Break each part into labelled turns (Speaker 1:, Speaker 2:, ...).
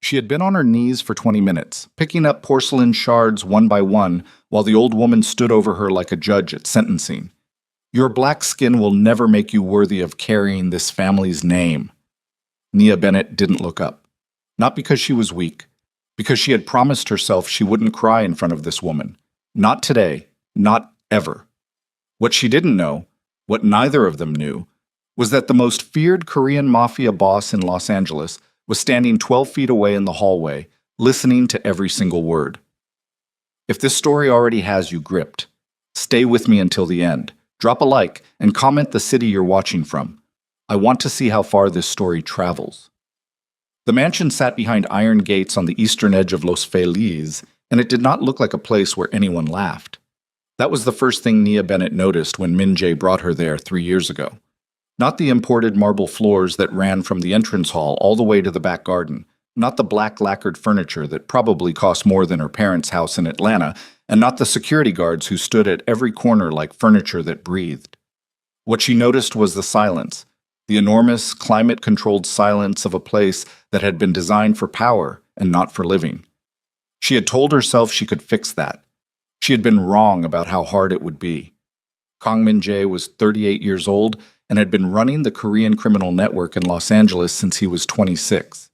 Speaker 1: She had been on her knees for 20 minutes, picking up porcelain shards one by one, while the old woman stood over her like a judge at sentencing. Your black skin will never make you worthy of carrying this family's name. Nia Bennett didn't look up. Not because she was weak, because she had promised herself she wouldn't cry in front of this woman. Not today, not ever. What she didn't know, what neither of them knew, was that the most feared Korean Mafia boss in Los Angeles was standing 12 feet away in the hallway, listening to every single word. If this story already has you gripped, stay with me until the end. Drop a like and comment the city you're watching from. I want to see how far this story travels. The mansion sat behind iron gates on the eastern edge of Los Feliz, and it did not look like a place where anyone laughed. That was the first thing Nia Bennett noticed when Min Jae brought her there 3 years ago. Not the imported marble floors that ran from the entrance hall all the way to the back garden, not the black lacquered furniture that probably cost more than her parents' house in Atlanta, and not the security guards who stood at every corner like furniture that breathed. What she noticed was the silence, the enormous, climate-controlled silence of a place that had been designed for power and not for living. She had told herself she could fix that. She had been wrong about how hard it would be. Kang Min Jae was 38 years old and had been running the Korean criminal network in Los Angeles since he was 26.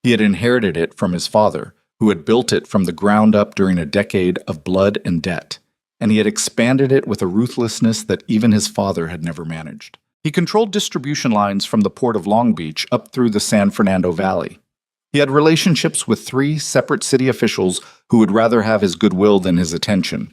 Speaker 1: He had inherited it from his father, who had built it from the ground up during a decade of blood and debt, and he had expanded it with a ruthlessness that even his father had never managed. He controlled distribution lines from the port of Long Beach up through the San Fernando Valley. He had relationships with 3 separate city officials who would rather have his goodwill than his attention.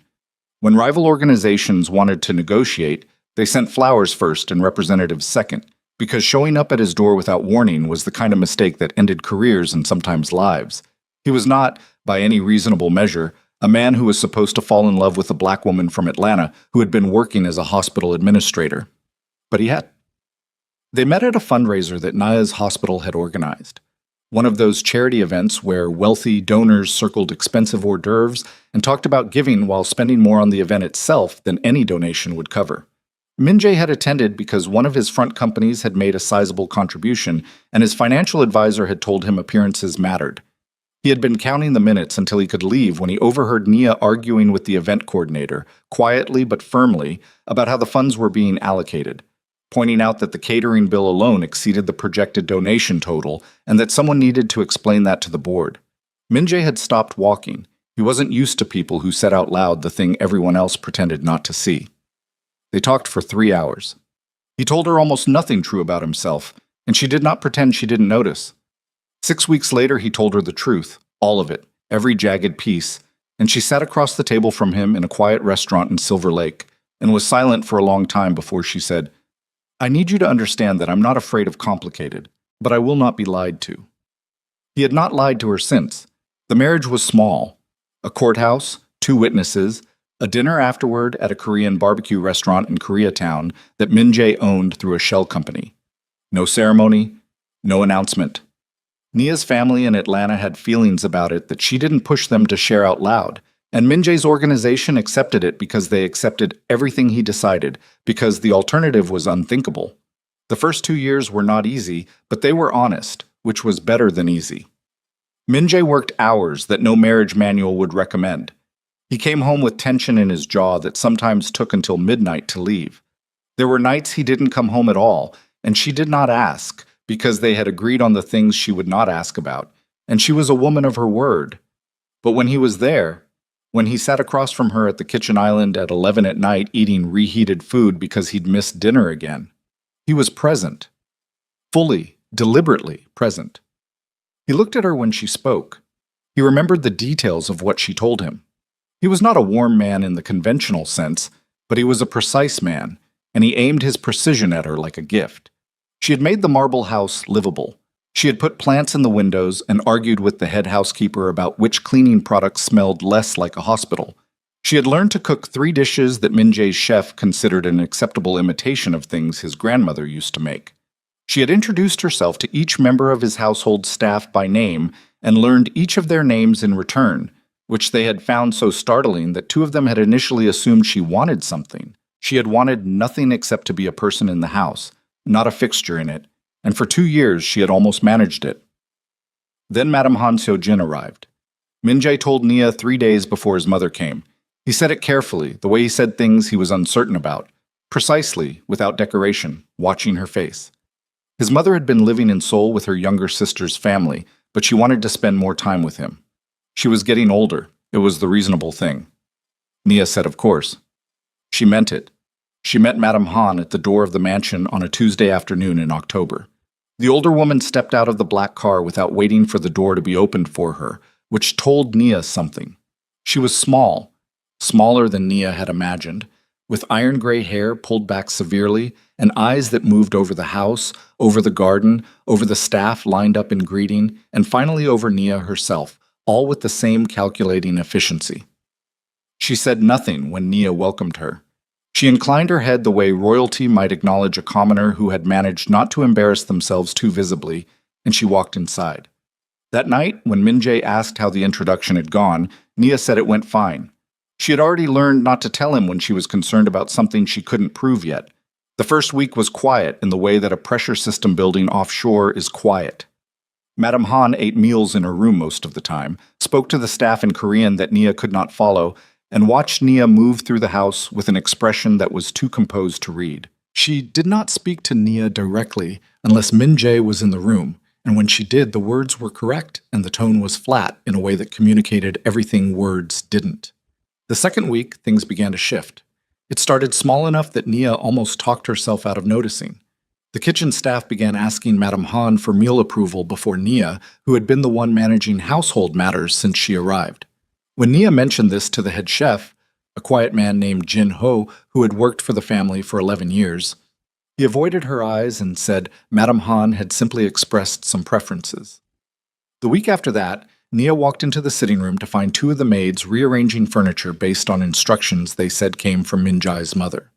Speaker 1: When rival organizations wanted to negotiate, they sent flowers first and representatives second, because showing up at his door without warning was the kind of mistake that ended careers and sometimes lives. He was not, by any reasonable measure, a man who was supposed to fall in love with a black woman from Atlanta who had been working as a hospital administrator. But he had. They met at a fundraiser that Naya's hospital had organized. One of those charity events where wealthy donors circled expensive hors d'oeuvres and talked about giving while spending more on the event itself than any donation would cover. Min Jae had attended because one of his front companies had made a sizable contribution, and his financial advisor had told him appearances mattered. He had been counting the minutes until he could leave when he overheard Nia arguing with the event coordinator, quietly but firmly, about how the funds were being allocated, pointing out that the catering bill alone exceeded the projected donation total and that someone needed to explain that to the board. Min Jae had stopped walking. He wasn't used to people who said out loud the thing everyone else pretended not to see. They talked for 3 hours. He told her almost nothing true about himself, and she did not pretend she didn't notice. 6 weeks later, he told her the truth, all of it, every jagged piece, and she sat across the table from him in a quiet restaurant in Silver Lake and was silent for a long time before she said, "I need you to understand that I'm not afraid of complicated, but I will not be lied to." He had not lied to her since. The marriage was small. A courthouse, 2 witnesses, a dinner afterward at a Korean barbecue restaurant in Koreatown that Min Jae owned through a shell company. No ceremony, no announcement. Nia's family in Atlanta had feelings about it that she didn't push them to share out loud, and Min Jae's organization accepted it because they accepted everything he decided, because the alternative was unthinkable. The first 2 years were not easy, but they were honest, which was better than easy. Min Jae worked hours that no marriage manual would recommend. He came home with tension in his jaw that sometimes took until midnight to leave. There were nights he didn't come home at all, and she did not ask, because they had agreed on the things she would not ask about, and she was a woman of her word. But when he was there, when he sat across from her at the kitchen island at 11 at night eating reheated food because he'd missed dinner again, he was present. Fully, deliberately present. He looked at her when she spoke. He remembered the details of what she told him. He was not a warm man in the conventional sense, but he was a precise man, and he aimed his precision at her like a gift. She had made the marble house livable. She had put plants in the windows and argued with the head housekeeper about which cleaning products smelled less like a hospital. She had learned to cook 3 dishes that Min Jae's chef considered an acceptable imitation of things his grandmother used to make. She had introduced herself to each member of his household staff by name and learned each of their names in return, which they had found so startling that 2 of them had initially assumed she wanted something. She had wanted nothing except to be a person in the house, not a fixture in it, and for 2 years she had almost managed it. Then Madame Han Seo-jin arrived. Min-jae told Nia 3 days before his mother came. He said it carefully, the way he said things he was uncertain about, precisely, without decoration, watching her face. His mother had been living in Seoul with her younger sister's family, but she wanted to spend more time with him. She was getting older. It was the reasonable thing. Nia said, of course. She meant it. She met Madame Han at the door of the mansion on a Tuesday afternoon in October. The older woman stepped out of the black car without waiting for the door to be opened for her, which told Nia something. She was small, smaller than Nia had imagined, with iron gray hair pulled back severely and eyes that moved over the house, over the garden, over the staff lined up in greeting, and finally over Nia herself, all with the same calculating efficiency. She said nothing when Nia welcomed her. She inclined her head the way royalty might acknowledge a commoner who had managed not to embarrass themselves too visibly, and she walked inside. That night, when Min-jae asked how the introduction had gone, Nia said it went fine. She had already learned not to tell him when she was concerned about something she couldn't prove yet. The first week was quiet in the way that a pressure system building offshore is quiet. Madame Han ate meals in her room most of the time, spoke to the staff in Korean that Nia could not follow, and watched Nia move through the house with an expression that was too composed to read. She did not speak to Nia directly unless Min-jae was in the room, and when she did, the words were correct and the tone was flat in a way that communicated everything words didn't. The second week, things began to shift. It started small enough that Nia almost talked herself out of noticing. The kitchen staff began asking Madame Han for meal approval before Nia, who had been the one managing household matters since she arrived. When Nia mentioned this to the head chef, a quiet man named Jin Ho, who had worked for the family for 11 years, he avoided her eyes and said Madame Han had simply expressed some preferences. The week after that, Nia walked into the sitting room to find two of the maids rearranging furniture based on instructions they said came from Min-jae's mother.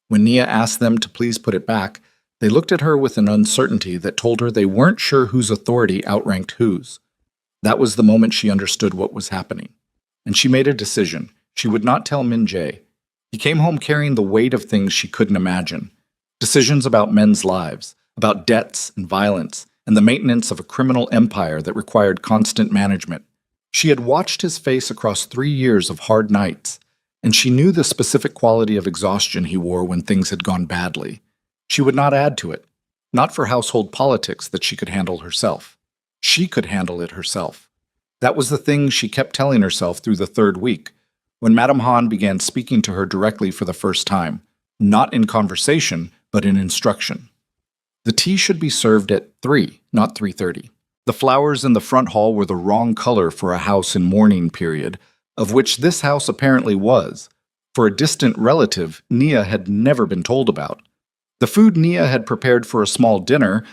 Speaker 1: When Nia asked them to please put it back, they looked at her with an uncertainty that told her they weren't sure whose authority outranked whose. That was the moment she understood what was happening. And she made a decision. She would not tell Min-jae. He came home carrying the weight of things she couldn't imagine. Decisions about men's lives, about debts and violence, and the maintenance of a criminal empire that required constant management. She had watched his face across 3 years of hard nights, and she knew the specific quality of exhaustion he wore when things had gone badly. She would not add to it, not for household politics that she could handle herself. She could handle it herself. That was the thing she kept telling herself through the third week, when Madame Han began speaking to her directly for the first time, not in conversation, but in instruction. The tea should be served at 3, not 3:30. The flowers in the front hall were the wrong color for a house in mourning period, of which this house apparently was. For a distant relative Nia had never been told about. The food Nia had prepared for a small dinner,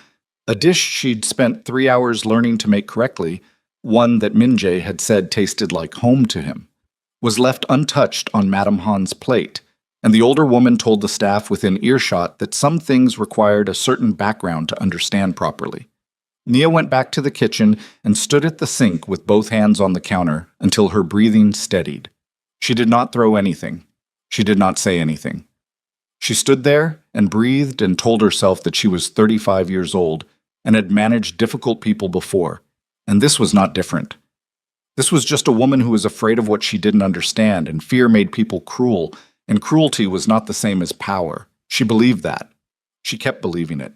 Speaker 1: a dish she'd spent 3 hours learning to make correctly, one that Min-jae had said tasted like home to him, was left untouched on Madame Han's plate, and the older woman told the staff within earshot that some things required a certain background to understand properly. Nia went back to the kitchen and stood at the sink with both hands on the counter until her breathing steadied. She did not throw anything. She did not say anything. She stood there and breathed and told herself that she was 35 years old and had managed difficult people before, and this was not different. This was just a woman who was afraid of what she didn't understand, and fear made people cruel, and cruelty was not the same as power. She believed that. She kept believing it.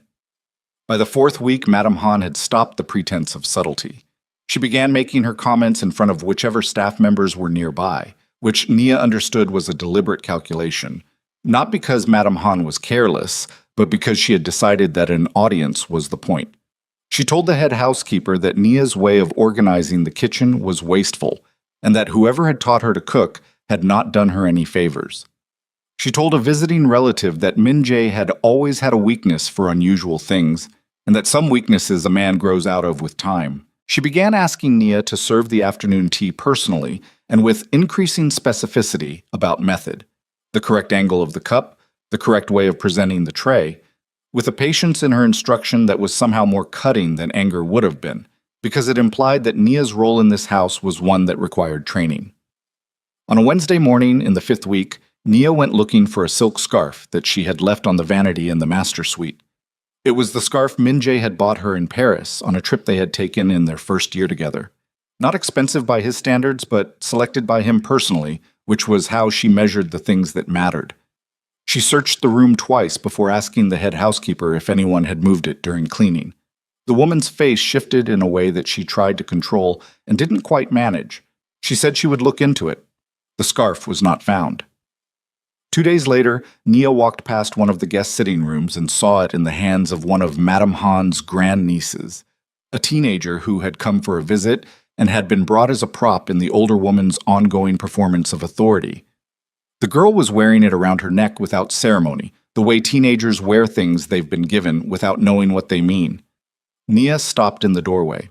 Speaker 1: By the 4th week, Madame Han had stopped the pretense of subtlety. She began making her comments in front of whichever staff members were nearby, which Nia understood was a deliberate calculation, not because Madame Han was careless, but because she had decided that an audience was the point. She told the head housekeeper that Nia's way of organizing the kitchen was wasteful, and that whoever had taught her to cook had not done her any favors. She told a visiting relative that Min-jae had always had a weakness for unusual things, and that some weaknesses a man grows out of with time. She began asking Nia to serve the afternoon tea personally, and with increasing specificity about method. The correct angle of the cup, the correct way of presenting the tray, with a patience in her instruction that was somehow more cutting than anger would have been, because it implied that Nia's role in this house was one that required training. On a Wednesday morning in the 5th week, Nia went looking for a silk scarf that she had left on the vanity in the master suite. It was the scarf Minjae had bought her in Paris on a trip they had taken in their first year together. Not expensive by his standards, but selected by him personally, which was how she measured the things that mattered. She searched the room twice before asking the head housekeeper if anyone had moved it during cleaning. The woman's face shifted in a way that she tried to control and didn't quite manage. She said she would look into it. The scarf was not found. 2 days later, Nia walked past one of the guest sitting rooms and saw it in the hands of one of Madame Han's grandnieces, a teenager who had come for a visit and had been brought as a prop in the older woman's ongoing performance of authority. The girl was wearing it around her neck without ceremony, the way teenagers wear things they've been given without knowing what they mean. Nia stopped in the doorway.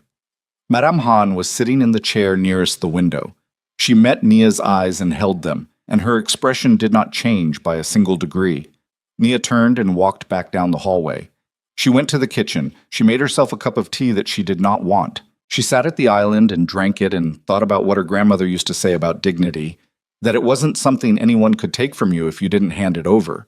Speaker 1: Madame Han was sitting in the chair nearest the window. She met Nia's eyes and held them, and her expression did not change by a single degree. Nia turned and walked back down the hallway. She went to the kitchen. She made herself a cup of tea that she did not want. She sat at the island and drank it and thought about what her grandmother used to say about dignity, that it wasn't something anyone could take from you if you didn't hand it over,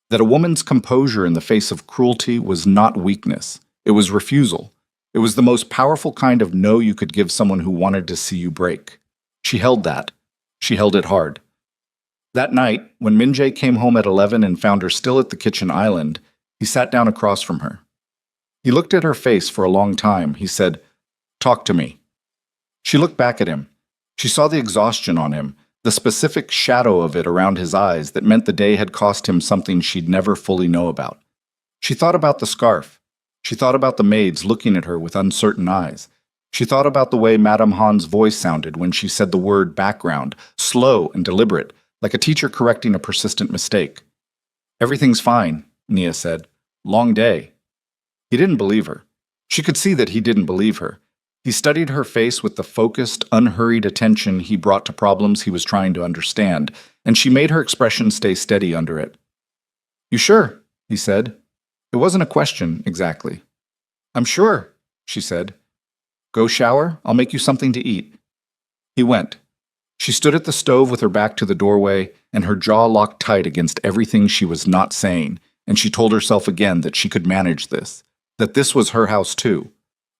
Speaker 1: that a woman's composure in the face of cruelty was not weakness, it was refusal. It was the most powerful kind of no you could give someone who wanted to see you break. She held that. She held it hard. That night, when Minjae came home at 11 and found her still at the kitchen island, he sat down across from her. He looked at her face for a long time. He said, "Talk to me." She looked back at him. She saw the exhaustion on him, the specific shadow of it around his eyes that meant the day had cost him something she'd never fully know about. She thought about the scarf. She thought about the maids looking at her with uncertain eyes. She thought about the way Madame Han's voice sounded when she said the word background, slow and deliberate, like a teacher correcting a persistent mistake. "Everything's fine," Nia said. "Long day." He didn't believe her. She could see that he didn't believe her. He studied her face with the focused, unhurried attention he brought to problems he was trying to understand, and she made her expression stay steady under it. "You sure?" he said. It wasn't a question, exactly. "I'm sure," she said. "Go shower. I'll make you something to eat." He went. She stood at the stove with her back to the doorway, and her jaw locked tight against everything she was not saying, and she told herself again that she could manage this, that this was her house too,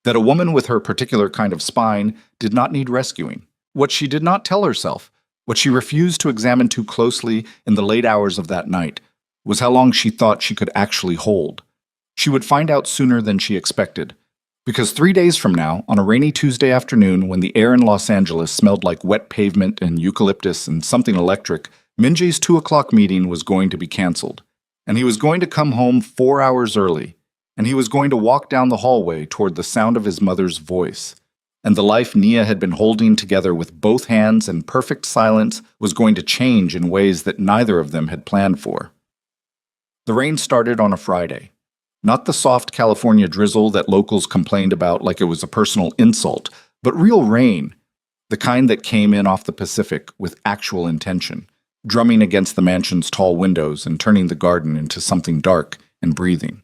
Speaker 1: that a woman with her particular kind of spine did not need rescuing. What she did not tell herself, what she refused to examine too closely in the late hours of that night, was how long she thought she could actually hold. She would find out sooner than she expected. Because 3 days from now, on a rainy Tuesday afternoon when the air in Los Angeles smelled like wet pavement and eucalyptus and something electric, Minjae's 2 o'clock meeting was going to be canceled. And he was going to come home 4 hours early. And he was going to walk down the hallway toward the sound of his mother's voice. And the life Nia had been holding together with both hands in perfect silence was going to change in ways that neither of them had planned for. The rain started on a Friday. Not the soft California drizzle that locals complained about like it was a personal insult, but real rain, the kind that came in off the Pacific with actual intention, drumming against the mansion's tall windows and turning the garden into something dark and breathing.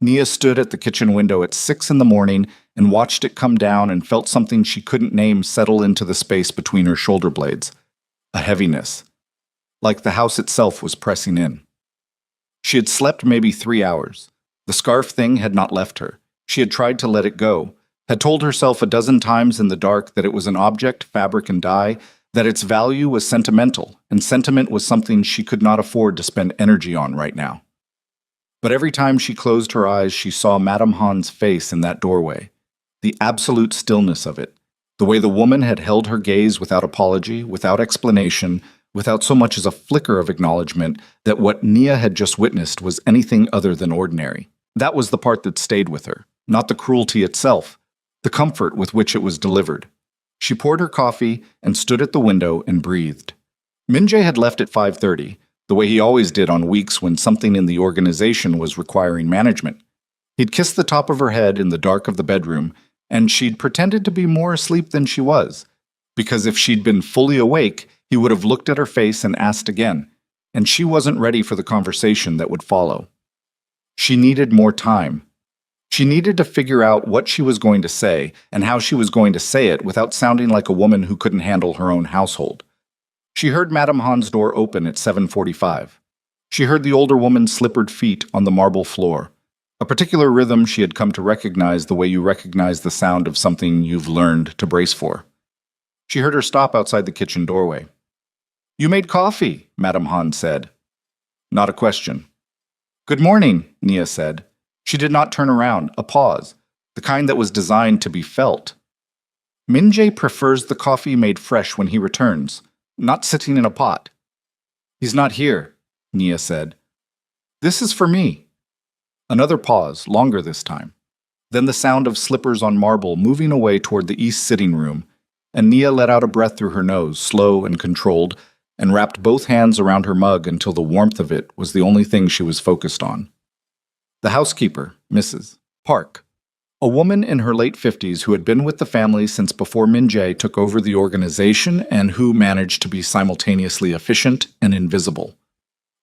Speaker 1: Nia stood at the kitchen window at 6 in the morning and watched it come down and felt something she couldn't name settle into the space between her shoulder blades. A heaviness. Like the house itself was pressing in. She had slept maybe 3 hours. The scarf thing had not left her. She had tried to let it go, had told herself a dozen times in the dark that it was an object, fabric, and dye, that its value was sentimental, and sentiment was something she could not afford to spend energy on right now. But every time she closed her eyes, she saw Madame Han's face in that doorway, the absolute stillness of it, the way the woman had held her gaze without apology, without explanation, without so much as a flicker of acknowledgement that what Nia had just witnessed was anything other than ordinary. That was the part that stayed with her, not the cruelty itself, the comfort with which it was delivered. She poured her coffee and stood at the window and breathed. Minjae had left at 5:30, the way he always did on weeks when something in the organization was requiring management. He'd kissed the top of her head in the dark of the bedroom, and she'd pretended to be more asleep than she was, because if she'd been fully awake, he would have looked at her face and asked again, and she wasn't ready for the conversation that would follow. She needed more time. She needed to figure out what she was going to say and how she was going to say it without sounding like a woman who couldn't handle her own household. She heard Madame Han's door open at 7:45. She heard the older woman's slippered feet on the marble floor. A particular rhythm she had come to recognize the way you recognize the sound of something you've learned to brace for. She heard her stop outside the kitchen doorway. "You made coffee," Madame Han said. Not a question. "Good morning," Nia said. She did not turn around, a pause, the kind that was designed to be felt. "Min-jae prefers the coffee made fresh when he returns, not sitting in a pot." "He's not here," Nia said. "This is for me." Another pause, longer this time. Then the sound of slippers on marble moving away toward the east sitting room, and Nia let out a breath through her nose, slow and controlled, and wrapped both hands around her mug until the warmth of it was the only thing she was focused on. The housekeeper, Mrs. Park, a woman in her late 50s who had been with the family since before Min-jae took over the organization and who managed to be simultaneously efficient and invisible,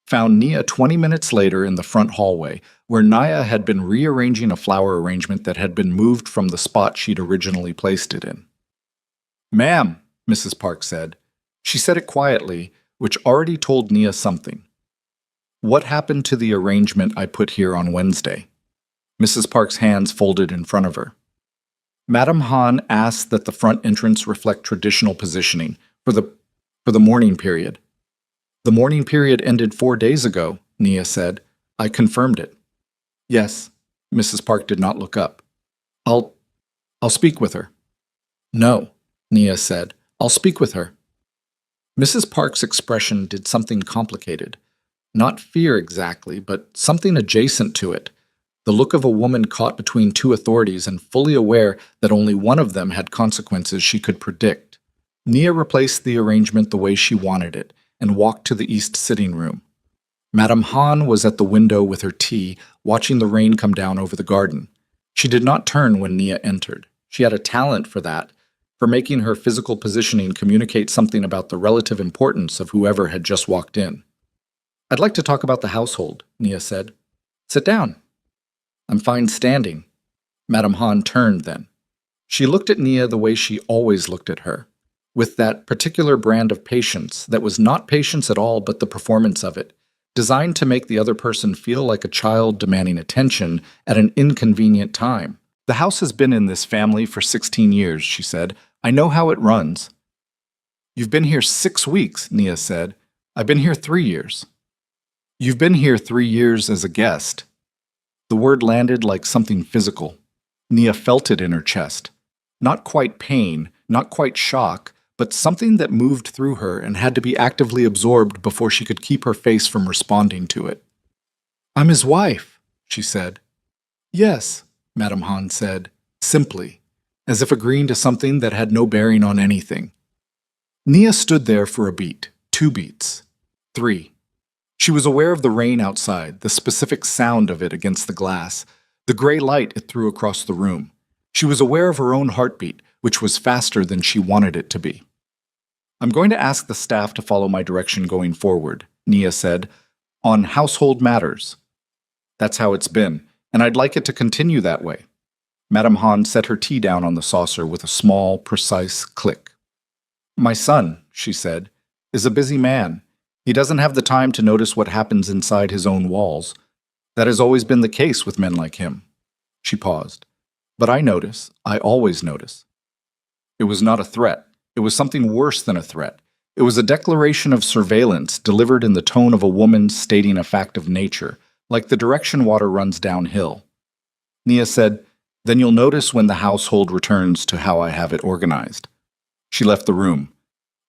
Speaker 1: found Nia 20 minutes later in the front hallway, where Nia had been rearranging a flower arrangement that had been moved from the spot she'd originally placed it in. "Ma'am," Mrs. Park said. She said it quietly, which already told Nia something. "What happened to the arrangement I put here on Wednesday?" Mrs. Park's hands folded in front of her. Madame Han asked that the front entrance reflect traditional positioning for the mourning period. "The mourning period ended 4 days ago," Nia said. "I confirmed it." "Yes." Mrs. Park did not look up. I'll speak with her." "No," Nia said. "I'll speak with her." Mrs. Park's expression did something complicated. Not fear exactly, but something adjacent to it. The look of a woman caught between two authorities and fully aware that only one of them had consequences she could predict. Nia replaced the arrangement the way she wanted it and walked to the east sitting room. Madame Han was at the window with her tea, watching the rain come down over the garden. She did not turn when Nia entered. She had a talent for that, for making her physical positioning communicate something about the relative importance of whoever had just walked in. "I'd like to talk about the household," Nia said. "Sit down." "I'm fine standing." Madame Han turned then. She looked at Nia the way she always looked at her, with that particular brand of patience that was not patience at all but the performance of it, designed to make the other person feel like a child demanding attention at an inconvenient time. "The house has been in this family for 16 years, she said. "I know how it runs." "You've been here 6 weeks, Nia said. "I've been here 3 years." "You've been here 3 years as a guest." The word landed like something physical. Nia felt it in her chest. Not quite pain, not quite shock, but something that moved through her and had to be actively absorbed before she could keep her face from responding to it. "I'm his wife," she said. "Yes," Madame Han said, simply, as if agreeing to something that had no bearing on anything. Nia stood there for a beat, 2 beats, 3. She was aware of the rain outside, the specific sound of it against the glass, the gray light it threw across the room. She was aware of her own heartbeat, which was faster than she wanted it to be. "I'm going to ask the staff to follow my direction going forward," Nia said, "on household matters. That's how it's been, and I'd like it to continue that way." Madame Han set her tea down on the saucer with a small, precise click. "My son," she said, "is a busy man. He doesn't have the time to notice what happens inside his own walls. That has always been the case with men like him." She paused. "But I notice. I always notice." It was not a threat. It was something worse than a threat. It was a declaration of surveillance delivered in the tone of a woman stating a fact of nature, like the direction water runs downhill. Nia said, "Then you'll notice when the household returns to how I have it organized." She left the room.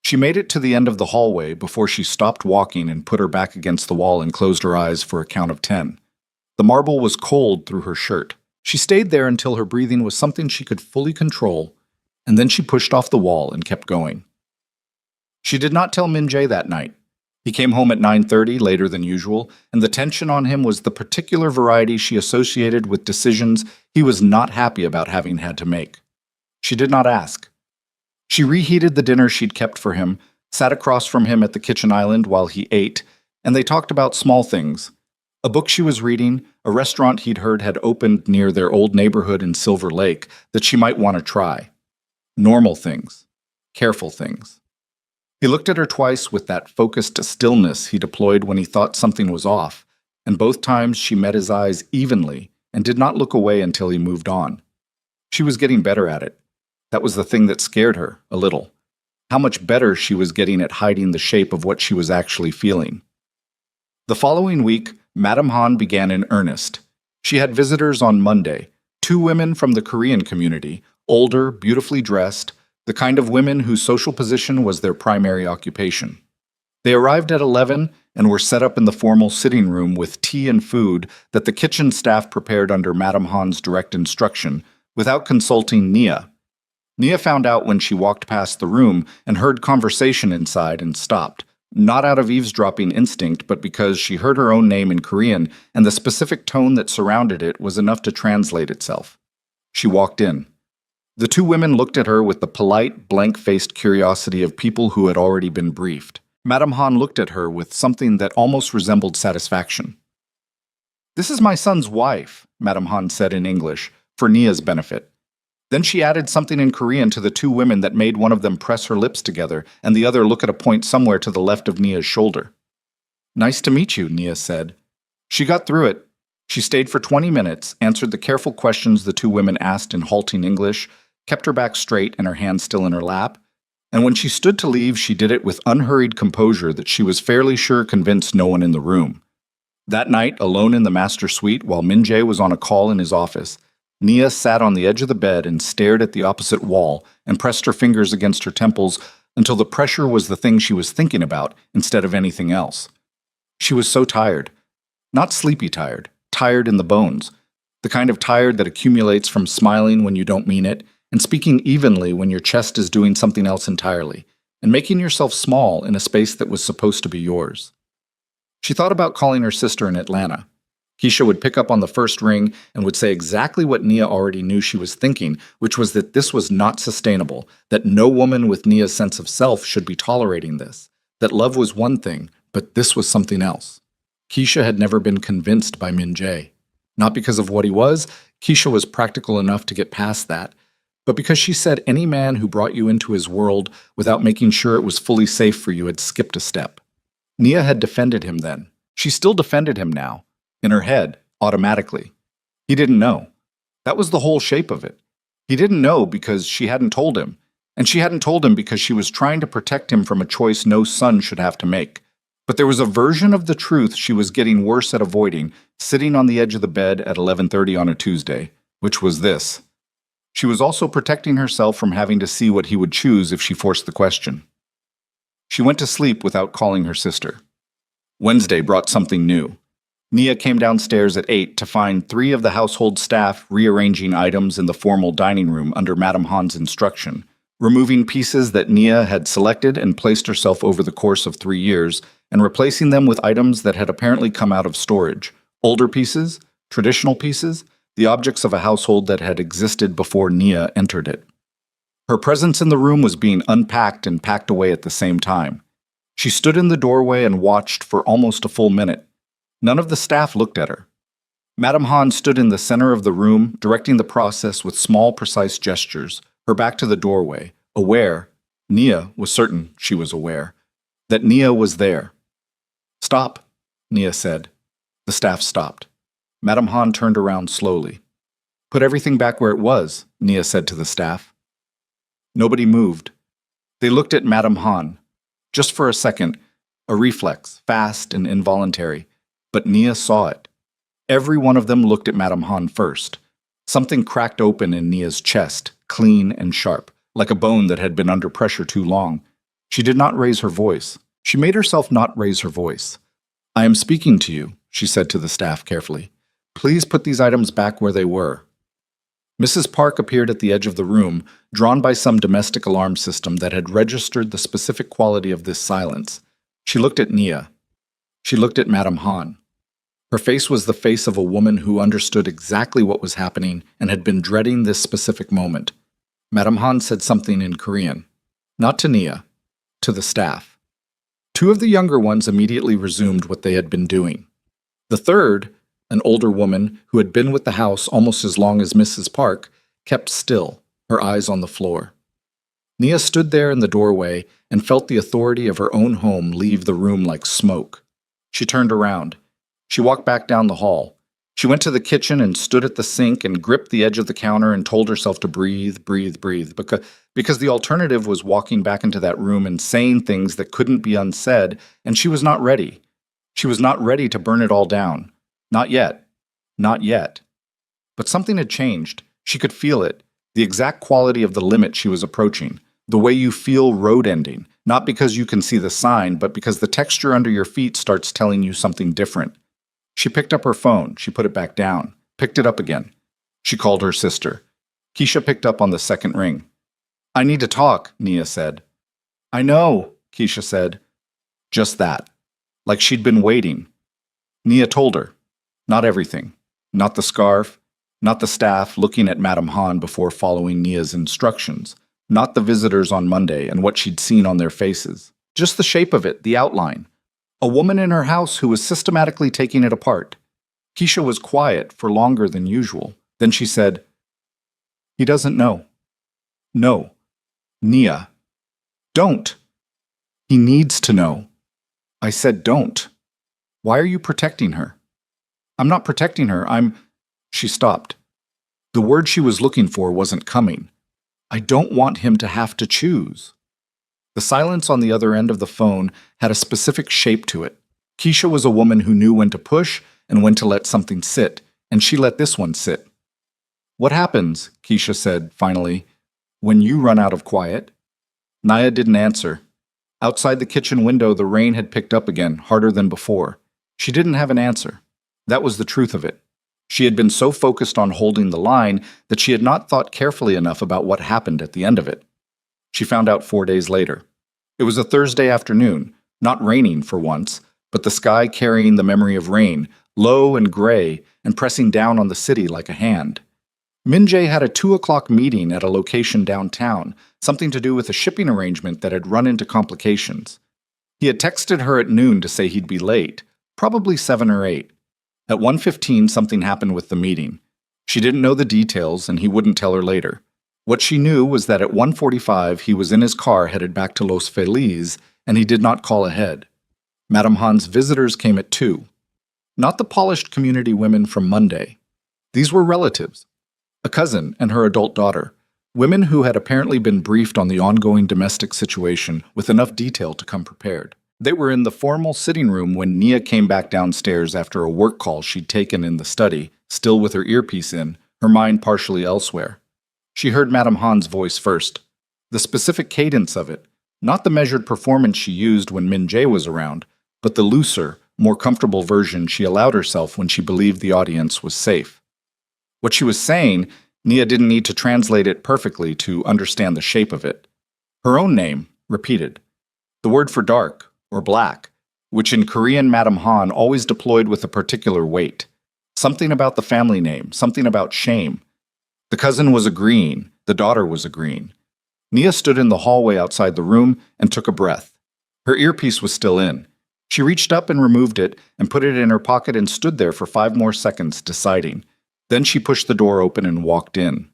Speaker 1: She made it to the end of the hallway before she stopped walking and put her back against the wall and closed her eyes for a count of 10. The marble was cold through her shirt. She stayed there until her breathing was something she could fully control, and then she pushed off the wall and kept going. She did not tell Min-jae that night. He came home at 9:30, later than usual, and the tension on him was the particular variety she associated with decisions he was not happy about having had to make. She did not ask. She reheated the dinner she'd kept for him, sat across from him at the kitchen island while he ate, and they talked about small things. A book she was reading, a restaurant he'd heard had opened near their old neighborhood in Silver Lake that she might want to try. Normal things. Careful things. He looked at her twice with that focused stillness he deployed when he thought something was off, and both times she met his eyes evenly, and did not look away until he moved on. She was getting better at it. That was the thing that scared her, a little. How much better she was getting at hiding the shape of what she was actually feeling. The following week, Madame Han began in earnest. She had visitors on Monday, 2 women from the Korean community, older, beautifully dressed, the kind of women whose social position was their primary occupation. They arrived at 11 and were set up in the formal sitting room with tea and food that the kitchen staff prepared under Madame Han's direct instruction, without consulting Nia. Nia found out when she walked past the room and heard conversation inside and stopped, not out of eavesdropping instinct, but because she heard her own name in Korean and the specific tone that surrounded it was enough to translate itself. She walked in. The 2 women looked at her with the polite, blank-faced curiosity of people who had already been briefed. Madame Han looked at her with something that almost resembled satisfaction. "This is my son's wife," Madame Han said in English, for Nia's benefit. Then she added something in Korean to the 2 women that made one of them press her lips together and the other look at a point somewhere to the left of Nia's shoulder. "Nice to meet you," Nia said. She got through it. She stayed for 20 minutes, answered the careful questions the 2 women asked in halting English, kept her back straight and her hand still in her lap, and when she stood to leave, she did it with unhurried composure that she was fairly sure convinced no one in the room. That night, alone in the master suite while Min-jae was on a call in his office, Nia sat on the edge of the bed and stared at the opposite wall and pressed her fingers against her temples until the pressure was the thing she was thinking about instead of anything else. She was so tired. Not sleepy tired, tired in the bones. The kind of tired that accumulates from smiling when you don't mean it, and speaking evenly when your chest is doing something else entirely, and making yourself small in a space that was supposed to be yours. She thought about calling her sister in Atlanta. Keisha would pick up on the first ring and would say exactly what Nia already knew she was thinking, which was that this was not sustainable, that no woman with Nia's sense of self should be tolerating this, that love was one thing, but this was something else. Keisha had never been convinced by Min-jae. Not because of what he was, Keisha was practical enough to get past that, but because she said any man who brought you into his world without making sure it was fully safe for you had skipped a step. Nia had defended him then. She still defended him now. In her head, automatically. He didn't know. That was the whole shape of it. He didn't know because she hadn't told him, and she hadn't told him because she was trying to protect him from a choice no son should have to make. But there was a version of the truth she was getting worse at avoiding, sitting on the edge of the bed at 11:30 on a Tuesday, which was this. She was also protecting herself from having to see what he would choose if she forced the question. She went to sleep without calling her sister. Wednesday brought something new. Nia came downstairs at 8 to find 3 of the household staff rearranging items in the formal dining room under Madame Han's instruction, removing pieces that Nia had selected and placed herself over the course of 3 years, and replacing them with items that had apparently come out of storage, older pieces, traditional pieces, the objects of a household that had existed before Nia entered it. Her presence in the room was being unpacked and packed away at the same time. She stood in the doorway and watched for almost a full minute. None of the staff looked at her. Madame Han stood in the center of the room, directing the process with small, precise gestures, her back to the doorway, aware, Nia was certain she was aware, that Nia was there. "Stop," Nia said. The staff stopped. Madame Han turned around slowly. "Put everything back where it was," Nia said to the staff. Nobody moved. They looked at Madame Han. Just for a second, a reflex, fast and involuntary. But Nia saw it. Every one of them looked at Madame Han first. Something cracked open in Nia's chest, clean and sharp, like a bone that had been under pressure too long. She did not raise her voice. She made herself not raise her voice. "I am speaking to you," she said to the staff carefully. "Please put these items back where they were." Mrs. Park appeared at the edge of the room, drawn by some domestic alarm system that had registered the specific quality of this silence. She looked at Nia. She looked at Madame Han. Her face was the face of a woman who understood exactly what was happening and had been dreading this specific moment. Madame Han said something in Korean. Not to Nia, to the staff. 2 of the younger ones immediately resumed what they had been doing. The third, an older woman who had been with the house almost as long as Mrs. Park, kept still, her eyes on the floor. Nia stood there in the doorway and felt the authority of her own home leave the room like smoke. She turned around. She walked back down the hall. She went to the kitchen and stood at the sink and gripped the edge of the counter and told herself to breathe, breathe, breathe, because the alternative was walking back into that room and saying things that couldn't be unsaid, and she was not ready. She was not ready to burn it all down. Not yet. Not yet. But something had changed. She could feel it, the exact quality of the limit she was approaching, the way you feel road ending, not because you can see the sign, but because the texture under your feet starts telling you something different. She picked up her phone. She put it back down, picked it up again. She called her sister. Keisha picked up on the second ring. "I need to talk," Nia said. "I know," Keisha said. Just that. Like she'd been waiting. Nia told her. Not everything. Not the scarf. Not the staff looking at Madame Han before following Nia's instructions. Not the visitors on Monday and what she'd seen on their faces. Just the shape of it, the outline. A woman in her house who was systematically taking it apart. Keisha was quiet for longer than usual. Then she said, "He doesn't know." "No. Nia. Don't. He needs to know." "I said don't. Why are you protecting her?" "I'm not protecting her. She stopped. The word she was looking for wasn't coming. "I don't want him to have to choose." The silence on the other end of the phone had a specific shape to it. Keisha was a woman who knew when to push and when to let something sit, and she let this one sit. "What happens," Keisha said, finally, "when you run out of quiet?" Nia didn't answer. Outside the kitchen window, the rain had picked up again, harder than before. She didn't have an answer. That was the truth of it. She had been so focused on holding the line that she had not thought carefully enough about what happened at the end of it. She found out 4 days later. It was a Thursday afternoon, not raining for once, but the sky carrying the memory of rain, low and gray, and pressing down on the city like a hand. Min-jae had a 2 o'clock meeting at a location downtown, something to do with a shipping arrangement that had run into complications. He had texted her at noon to say he'd be late, probably 7 or 8. At 1:15, something happened with the meeting. She didn't know the details, and he wouldn't tell her later. What she knew was that at 1:45 he was in his car headed back to Los Feliz, and he did not call ahead. Madame Han's visitors came at 2. Not the polished community women from Monday. These were relatives. A cousin and her adult daughter. Women who had apparently been briefed on the ongoing domestic situation with enough detail to come prepared. They were in the formal sitting room when Nia came back downstairs after a work call she'd taken in the study, still with her earpiece in, her mind partially elsewhere. She heard Madame Han's voice first. The specific cadence of it, not the measured performance she used when Min-jae was around, but the looser, more comfortable version she allowed herself when she believed the audience was safe. What she was saying, Nia didn't need to translate it perfectly to understand the shape of it. Her own name, repeated. The word for dark, or black, which in Korean Madame Han always deployed with a particular weight. Something about the family name, something about shame. The cousin was agreeing, the daughter was agreeing. Nia stood in the hallway outside the room and took a breath. Her earpiece was still in. She reached up and removed it and put it in her pocket and stood there for 5 more seconds, deciding. Then she pushed the door open and walked in.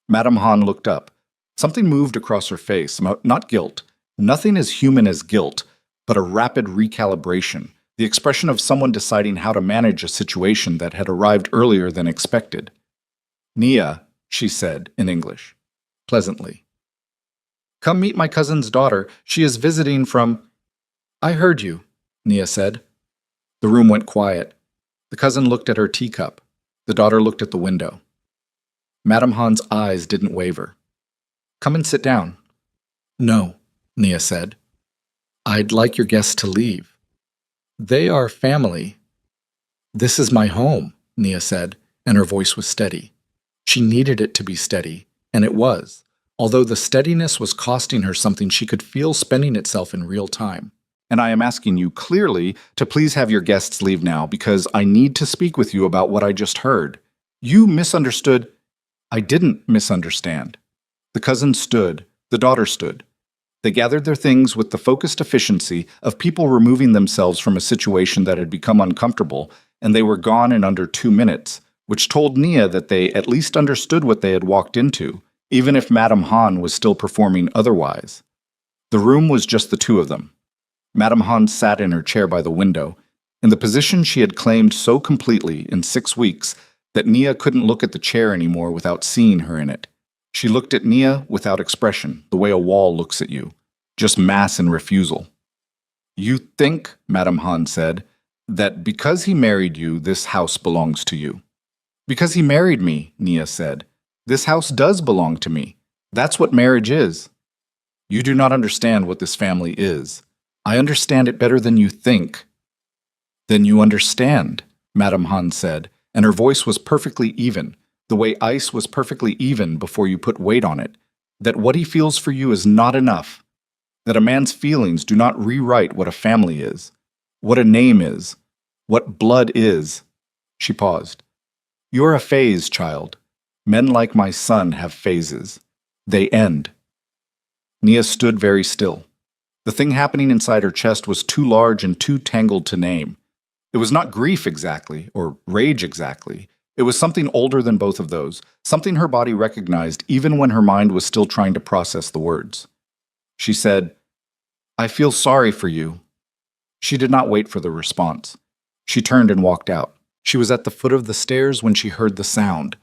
Speaker 1: Madame Han looked up. Something moved across her face, not guilt. Nothing as human as guilt, but a rapid recalibration, the expression of someone deciding how to manage a situation that had arrived earlier than expected. "Nia," she said in English, pleasantly. "Come meet my cousin's daughter. She is visiting from—" "I heard you," Nia said. The room went quiet. The cousin looked at her teacup. The daughter looked at the window. Madame Han's eyes didn't waver. "Come and sit down." "No," Nia said. "I'd like your guests to leave." "They are family." "This is my home," Nia said, and her voice was steady. She needed it to be steady, and it was, although the steadiness was costing her something she could feel spending itself in real time. "And I am asking you clearly to please have your guests leave now because I need to speak with you about what I just heard. You misunderstood." "I didn't misunderstand." The cousin stood, the daughter stood. They gathered their things with the focused efficiency of people removing themselves from a situation that had become uncomfortable, and they were gone in under 2 minutes, which told Nia that they at least understood what they had walked into, even if Madame Han was still performing otherwise. The room was just the two of them. Madame Han sat in her chair by the window. in the position she had claimed so completely in 6 weeks that Nia couldn't look at the chair anymore without seeing her in it. She looked at Nia without expression, the way a wall looks at you, just mass and refusal. "You think," Madame Han said, "that because he married you, this house belongs to you." "Because he married me," Nia said. "This house does belong to me. That's what marriage is." "You do not understand what this family is. I understand it better than you think." "Then you understand," Madame Han said, and her voice was perfectly even, the way ice was perfectly even before you put weight on it, that what he feels for you is not enough, that a man's feelings do not rewrite what a family is, what a name is, what blood is. She paused. "You are a phase, child. Men like my son have phases. They end." Nia stood very still. The thing happening inside her chest was too large and too tangled to name. It was not grief exactly, or rage exactly. It was something older than both of those, something her body recognized even when her mind was still trying to process the words. She said, "I feel sorry for you." She did not wait for the response. She turned and walked out. She was at the foot of the stairs when she heard the sound,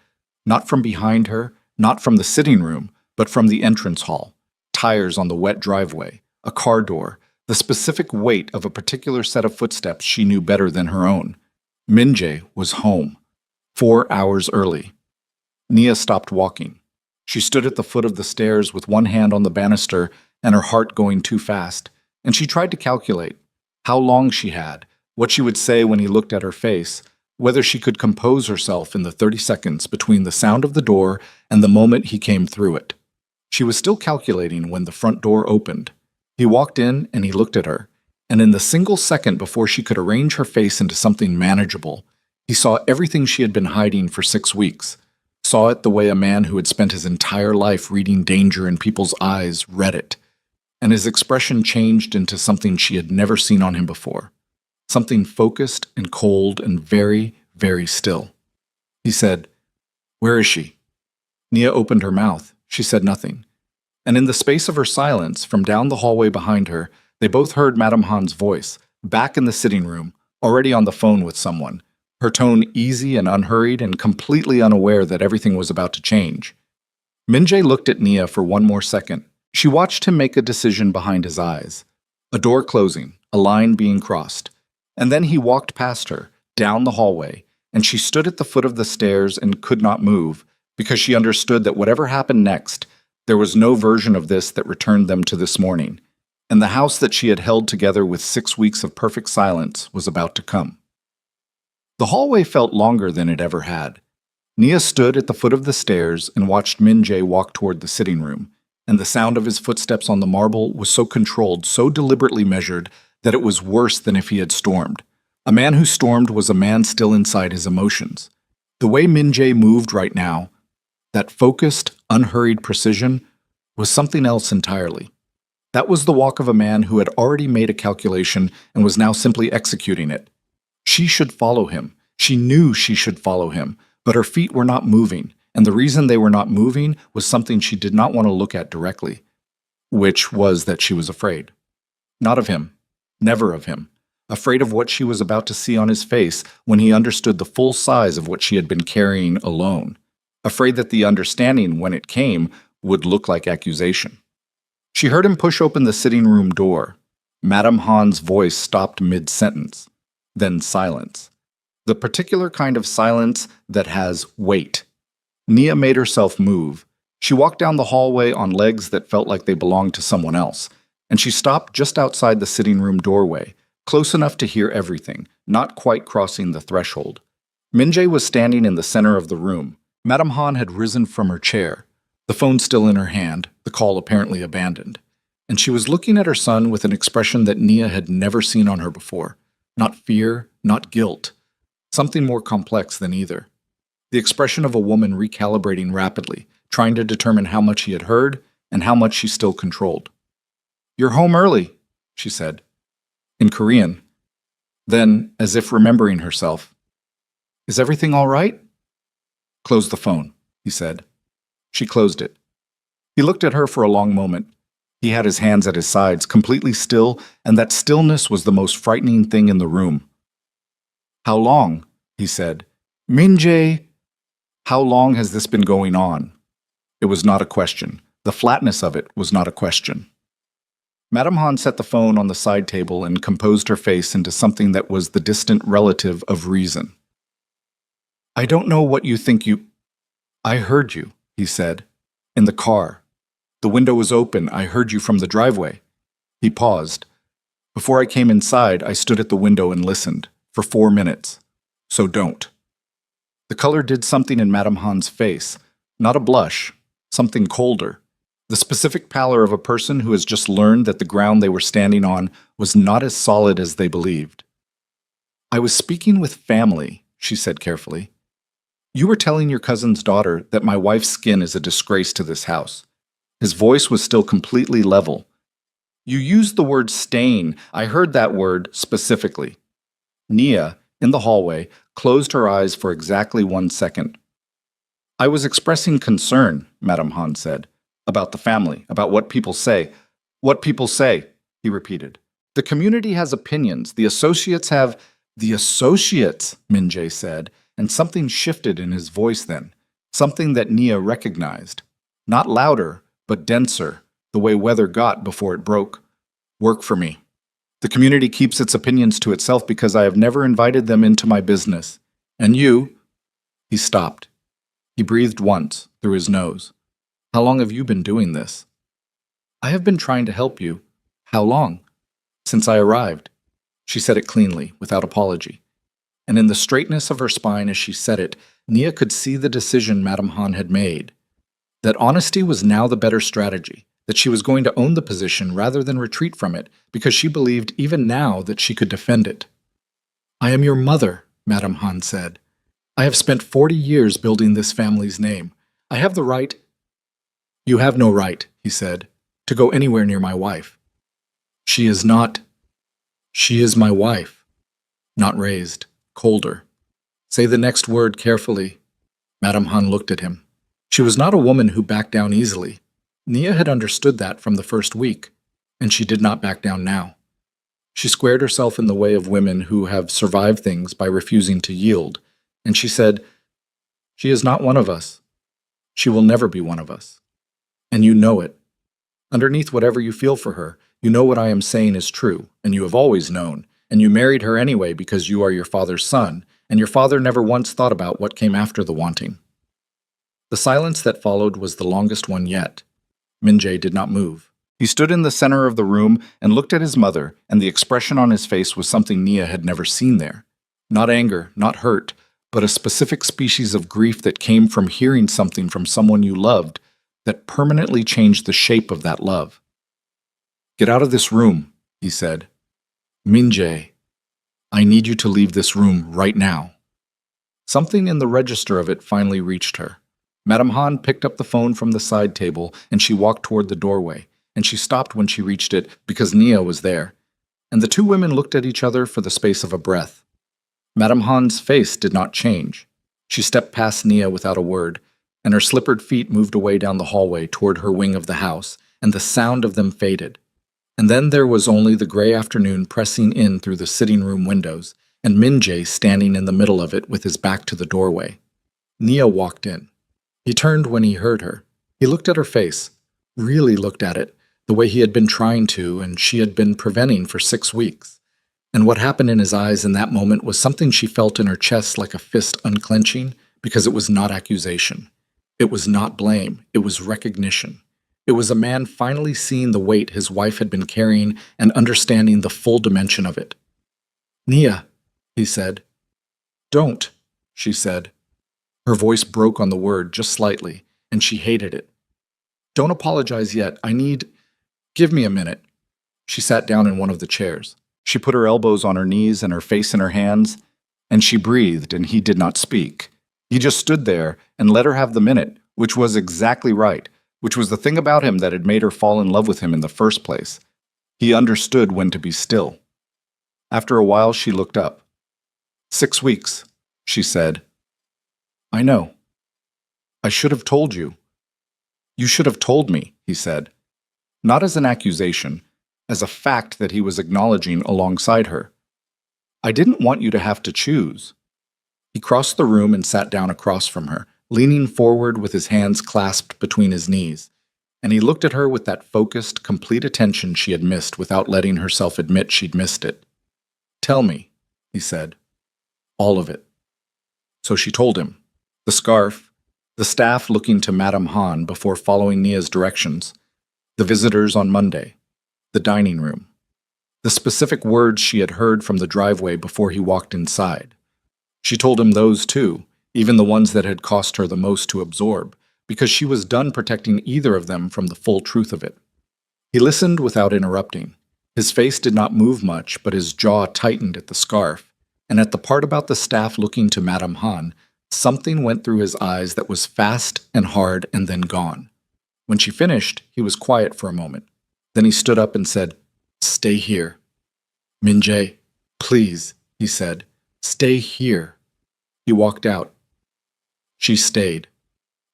Speaker 1: not from behind her, not from the sitting room, but from the entrance hall. Tires on the wet driveway, a car door, the specific weight of a particular set of footsteps she knew better than her own. Min-jae was home, 4 hours early. Nia stopped walking. She stood at the foot of the stairs with one hand on the banister and her heart going too fast, and she tried to calculate how long she had, what she would say when he looked at her face, whether she could compose herself in the 30 seconds between the sound of the door and the moment he came through it. She was still calculating when the front door opened. He walked in and he looked at her, and in the single second before she could arrange her face into something manageable, he saw everything she had been hiding for 6 weeks, saw it the way a man who had spent his entire life reading danger in people's eyes read it, and his expression changed into something she had never seen on him before, something focused and cold and very, very still. He said, "Where is she?" Nia opened her mouth. She said nothing. And in the space of her silence, from down the hallway behind her, they both heard Madame Han's voice, back in the sitting room, already on the phone with someone, her tone easy and unhurried and completely unaware that everything was about to change. Min-jae looked at Nia for one more second. She watched him make a decision behind his eyes. A door closing, a line being crossed. And then he walked past her, down the hallway, and she stood at the foot of the stairs and could not move, because she understood that whatever happened next, there was no version of this that returned them to this morning, and the house that she had held together with 6 weeks of perfect silence was about to come. The hallway felt longer than it ever had. Nia stood at the foot of the stairs and watched Min-jae walk toward the sitting room, and the sound of his footsteps on the marble was so controlled, so deliberately measured, that it was worse than if he had stormed. A man who stormed was a man still inside his emotions. The way Min-jae moved right now, that focused, unhurried precision, was something else entirely. That was the walk of a man who had already made a calculation and was now simply executing it. She should follow him. She knew she should follow him, but her feet were not moving, and the reason they were not moving was something she did not want to look at directly, which was that she was afraid. Not of him. Never of him. Afraid of what she was about to see on his face when he understood the full size of what she had been carrying alone. Afraid that the understanding, when it came, would look like accusation. She heard him push open the sitting room door. Madame Han's voice stopped mid-sentence. Then silence. The particular kind of silence that has weight. Nia made herself move. She walked down the hallway on legs that felt like they belonged to someone else, and she stopped just outside the sitting room doorway, close enough to hear everything, not quite crossing the threshold. Min-jae was standing in the center of the room. Madame Han had risen from her chair, the phone still in her hand, the call apparently abandoned, and she was looking at her son with an expression that Nia had never seen on her before. Not fear, not guilt. Something more complex than either. The expression of a woman recalibrating rapidly, trying to determine how much he had heard and how much she still controlled. "You're home early," she said, in Korean. Then, as if remembering herself, "Is everything all right?" "Close the phone," he said. She closed it. He looked at her for a long moment. He had his hands at his sides, completely still, and that stillness was the most frightening thing in the room. How long? He said. Minjae, how long has this been going on? It was not a question. The flatness of it was not a question. Madame Han set the phone on the side table and composed her face into something that was the distant relative of reason. I don't know what you think you... I heard you, he said. In the car. The window was open. I heard you from the driveway. He paused. Before I came inside, I stood at the window and listened. For 4 minutes. So don't. The color did something in Madame Han's face. Not a blush. Something colder. The specific pallor of a person who has just learned that the ground they were standing on was not as solid as they believed. I was speaking with family, she said carefully. You were telling your cousin's daughter that my wife's skin is a disgrace to this house. His voice was still completely level. You used the word stain. I heard that word specifically. Nia, in the hallway, closed her eyes for exactly 1 second. I was expressing concern, Madame Han said, about the family, about what people say. What people say, he repeated. The community has opinions. The associates have... The associates, Minjae said, and something shifted in his voice then, something that Nia recognized. Not louder, but denser, the way weather got before it broke. Work for me. The community keeps its opinions to itself because I have never invited them into my business. And you... He stopped. He breathed once, through his nose. How long have you been doing this? I have been trying to help you. How long? Since I arrived. She said it cleanly, without apology. And in the straightness of her spine as she said it, Nia could see the decision Madame Han had made. That honesty was now the better strategy, that she was going to own the position rather than retreat from it, because she believed even now that she could defend it. I am your mother, Madame Han said. I have spent 40 years building this family's name. I have the right... You have no right, he said, to go anywhere near my wife. She is not... She is my wife. Not raised. Colder. Say the next word carefully. Madame Han looked at him. She was not a woman who backed down easily. Nia had understood that from the first week, and she did not back down now. She squared herself in the way of women who have survived things by refusing to yield, and she said, She is not one of us. She will never be one of us. And you know it. Underneath whatever you feel for her, you know what I am saying is true, and you have always known, and you married her anyway because you are your father's son, and your father never once thought about what came after the wanting. The silence that followed was the longest one yet. Minjae did not move. He stood in the center of the room and looked at his mother, and the expression on his face was something Nia had never seen there. Not anger, not hurt, but a specific species of grief that came from hearing something from someone you loved that permanently changed the shape of that love. Get out of this room, he said. Minjae, I need you to leave this room right now. Something in the register of it finally reached her. Madame Han picked up the phone from the side table and she walked toward the doorway, and she stopped when she reached it because Nia was there, and the two women looked at each other for the space of a breath. Madame Han's face did not change. She stepped past Nia without a word, and her slippered feet moved away down the hallway toward her wing of the house, and the sound of them faded. And then there was only the gray afternoon pressing in through the sitting room windows, and Minjae standing in the middle of it with his back to the doorway. Nia walked in. He turned when he heard her. He looked at her face, really looked at it, the way he had been trying to and she had been preventing for 6 weeks. And what happened in his eyes in that moment was something she felt in her chest like a fist unclenching, because it was not accusation. It was not blame. It was recognition. It was a man finally seeing the weight his wife had been carrying and understanding the full dimension of it. Nia, he said. Don't, she said. Her voice broke on the word just slightly, and she hated it. Don't apologize yet. Give me a minute. She sat down in one of the chairs. She put her elbows on her knees and her face in her hands, and she breathed, and he did not speak. He just stood there and let her have the minute, which was exactly right, which was the thing about him that had made her fall in love with him in the first place. He understood when to be still. After a while, she looked up. 6 weeks, she said. I know. I should have told you. You should have told me, he said. Not as an accusation, as a fact that he was acknowledging alongside her. I didn't want you to have to choose. He crossed the room and sat down across from her, leaning forward with his hands clasped between his knees, and he looked at her with that focused, complete attention she had missed without letting herself admit she'd missed it. Tell me, he said. All of it. So she told him. The scarf, the staff looking to Madame Han before following Nia's directions, the visitors on Monday, the dining room, the specific words she had heard from the driveway before he walked inside. She told him those too, even the ones that had cost her the most to absorb, because she was done protecting either of them from the full truth of it. He listened without interrupting. His face did not move much, but his jaw tightened at the scarf, and at the part about the staff looking to Madame Han, something went through his eyes that was fast and hard and then gone. When she finished, he was quiet for a moment. Then he stood up and said, "Stay here." "Min-jae, please," he said, "stay here." He walked out. She stayed.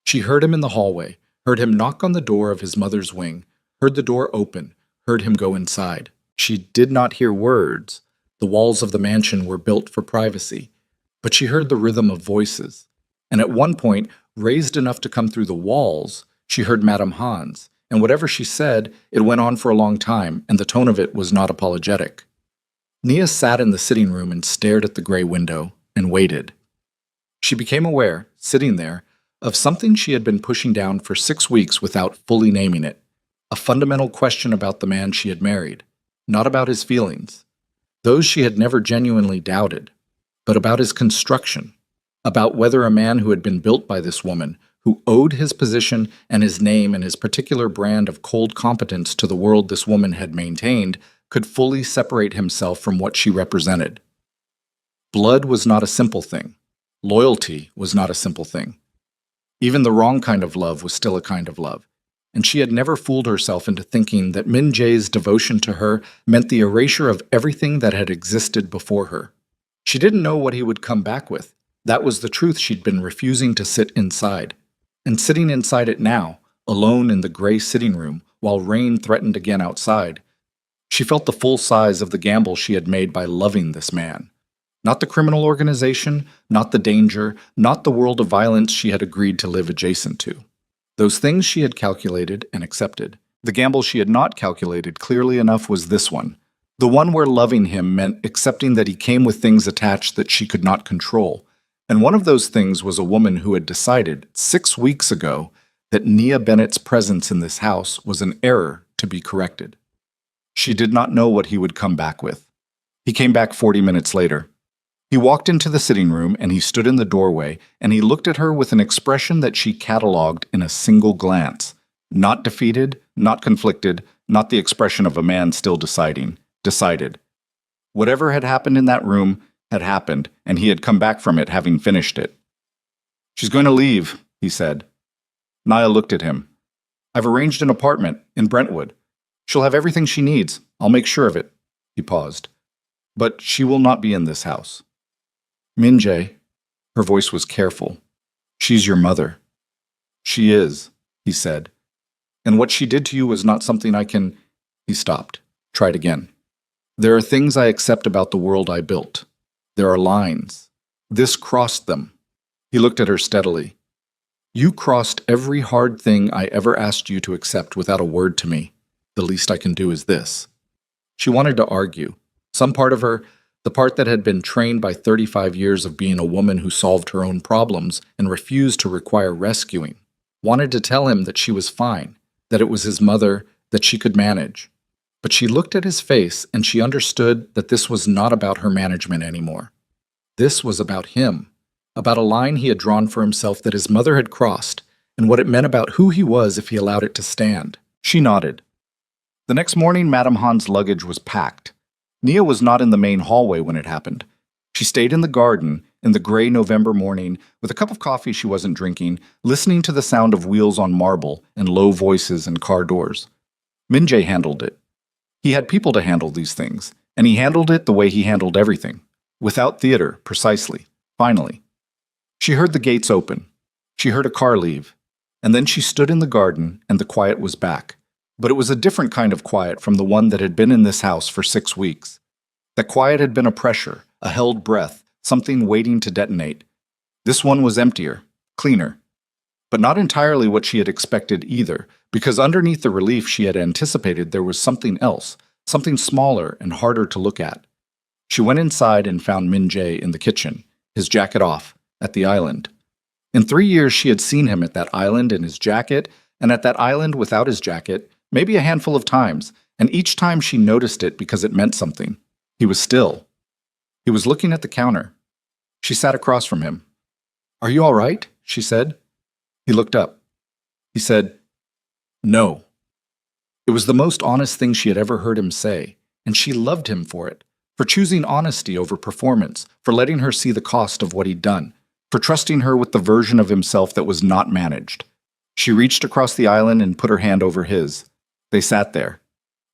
Speaker 1: She heard him in the hallway, heard him knock on the door of his mother's wing, heard the door open, heard him go inside. She did not hear words. The walls of the mansion were built for privacy. But she heard the rhythm of voices. And at one point, raised enough to come through the walls, she heard Madame Han's, and whatever she said, it went on for a long time, and the tone of it was not apologetic. Nia sat in the sitting room and stared at the gray window, and waited. She became aware, sitting there, of something she had been pushing down for 6 weeks without fully naming it, a fundamental question about the man she had married, not about his feelings. Those she had never genuinely doubted, but about his construction, about whether a man who had been built by this woman, who owed his position and his name and his particular brand of cold competence to the world this woman had maintained, could fully separate himself from what she represented. Blood was not a simple thing. Loyalty was not a simple thing. Even the wrong kind of love was still a kind of love, and she had never fooled herself into thinking that Min-jae's devotion to her meant the erasure of everything that had existed before her. She didn't know what he would come back with. That was the truth she'd been refusing to sit inside. And sitting inside it now, alone in the gray sitting room, while rain threatened again outside, she felt the full size of the gamble she had made by loving this man. Not the criminal organization, not the danger, not the world of violence she had agreed to live adjacent to. Those things she had calculated and accepted. The gamble she had not calculated clearly enough was this one. The one where loving him meant accepting that he came with things attached that she could not control. And one of those things was a woman who had decided 6 weeks ago that Nia Bennett's presence in this house was an error to be corrected. She did not know what he would come back with. He came back 40 minutes later. He walked into the sitting room and he stood in the doorway and he looked at her with an expression that she cataloged in a single glance. Not defeated, not conflicted, not the expression of a man still deciding. Decided. Whatever had happened in that room had happened, and he had come back from it having finished it. "She's going to leave," he said. Nia looked at him. "I've arranged an apartment in Brentwood. She'll have everything she needs. I'll make sure of it." He paused. "But she will not be in this house." "Min-jae," her voice was careful. "She's your mother." "She is," he said. "And what she did to you was not something I can—" He stopped. Tried again. "There are things I accept about the world I built. There are lines. This crossed them." He looked at her steadily. "You crossed every hard thing I ever asked you to accept without a word to me. The least I can do is this." She wanted to argue. Some part of her, the part that had been trained by 35 years of being a woman who solved her own problems and refused to require rescuing, wanted to tell him that she was fine, that it was his mother, that she could manage. But she looked at his face and she understood that this was not about her management anymore. This was about him, about a line he had drawn for himself that his mother had crossed, and what it meant about who he was if he allowed it to stand. She nodded. The next morning, Madame Han's luggage was packed. Nia was not in the main hallway when it happened. She stayed in the garden in the gray November morning with a cup of coffee she wasn't drinking, listening to the sound of wheels on marble and low voices and car doors. Min-jae handled it. He had people to handle these things, and he handled it the way he handled everything, without theater, precisely, finally. She heard the gates open. She heard a car leave. And then she stood in the garden, and the quiet was back. But it was a different kind of quiet from the one that had been in this house for 6 weeks. That quiet had been a pressure, a held breath, something waiting to detonate. This one was emptier, cleaner. But not entirely what she had expected either, because underneath the relief she had anticipated there was something else, something smaller and harder to look at. She went inside and found Min Jae in the kitchen, his jacket off, at the island. In 3 years she had seen him at that island in his jacket, and at that island without his jacket, maybe a handful of times, and each time she noticed it because it meant something. He was still. He was looking at the counter. She sat across from him. "Are you all right?" she said. He looked up. He said, "No." It was the most honest thing she had ever heard him say, and she loved him for it, for choosing honesty over performance, for letting her see the cost of what he'd done, for trusting her with the version of himself that was not managed. She reached across the island and put her hand over his. They sat there.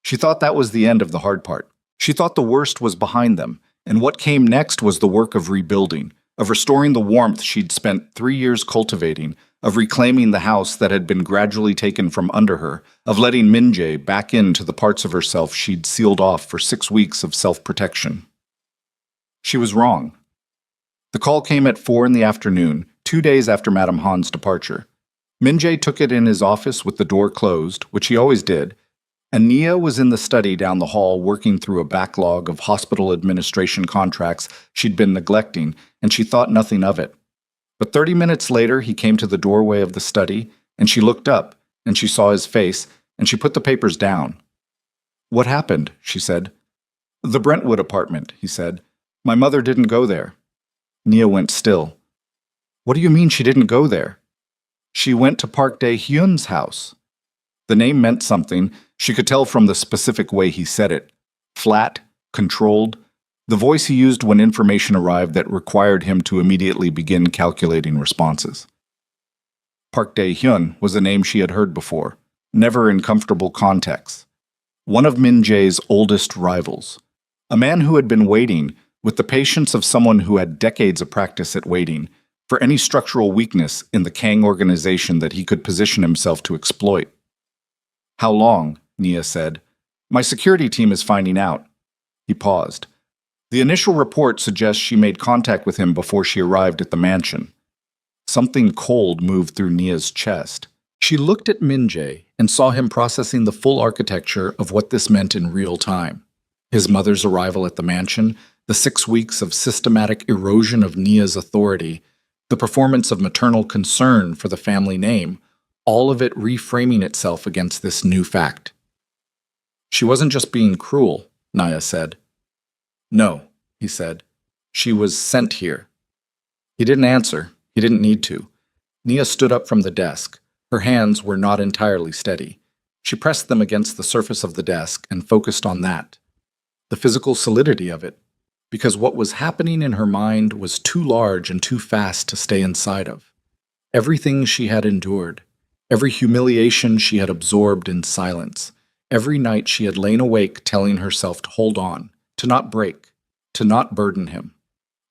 Speaker 1: She thought that was the end of the hard part. She thought the worst was behind them, and what came next was the work of rebuilding, of restoring the warmth she'd spent 3 years cultivating, of reclaiming the house that had been gradually taken from under her, of letting Min Jae back into the parts of herself she'd sealed off for 6 weeks of self-protection. She was wrong. The call came at 4 in the afternoon, 2 days after Madame Han's departure. Min Jae took it in his office with the door closed, which he always did, and Nia was in the study down the hall working through a backlog of hospital administration contracts she'd been neglecting, and she thought nothing of it. But 30 minutes later, he came to the doorway of the study, and she looked up, and she saw his face, and she put the papers down. "What happened?" she said. "The Brentwood apartment," he said. "My mother didn't go there." Nia went still. "What do you mean she didn't go there?" "She went to Park Dae-hyun's house." The name meant something. She could tell from the specific way he said it. Flat, controlled, the voice he used when information arrived that required him to immediately begin calculating responses. Park Dae-hyun was a name she had heard before, never in comfortable contexts. One of Min Jae's oldest rivals. A man who had been waiting, with the patience of someone who had decades of practice at waiting, for any structural weakness in the Kang organization that he could position himself to exploit. "How long?" Nia said. "My security team is finding out." He paused. The initial report suggests she made contact with him before she arrived at the mansion. Something cold moved through Nia's chest. She looked at Min Jae and saw him processing the full architecture of what this meant in real time. His mother's arrival at the mansion, the 6 weeks of systematic erosion of Nia's authority, the performance of maternal concern for the family name, all of it reframing itself against this new fact. "She wasn't just being cruel," Nia said. "No," he said. "She was sent here." He didn't answer. He didn't need to. Nia stood up from the desk. Her hands were not entirely steady. She pressed them against the surface of the desk and focused on that. The physical solidity of it, because what was happening in her mind was too large and too fast to stay inside of. Everything she had endured, every humiliation she had absorbed in silence, every night she had lain awake telling herself to hold on, to not break, to not burden him.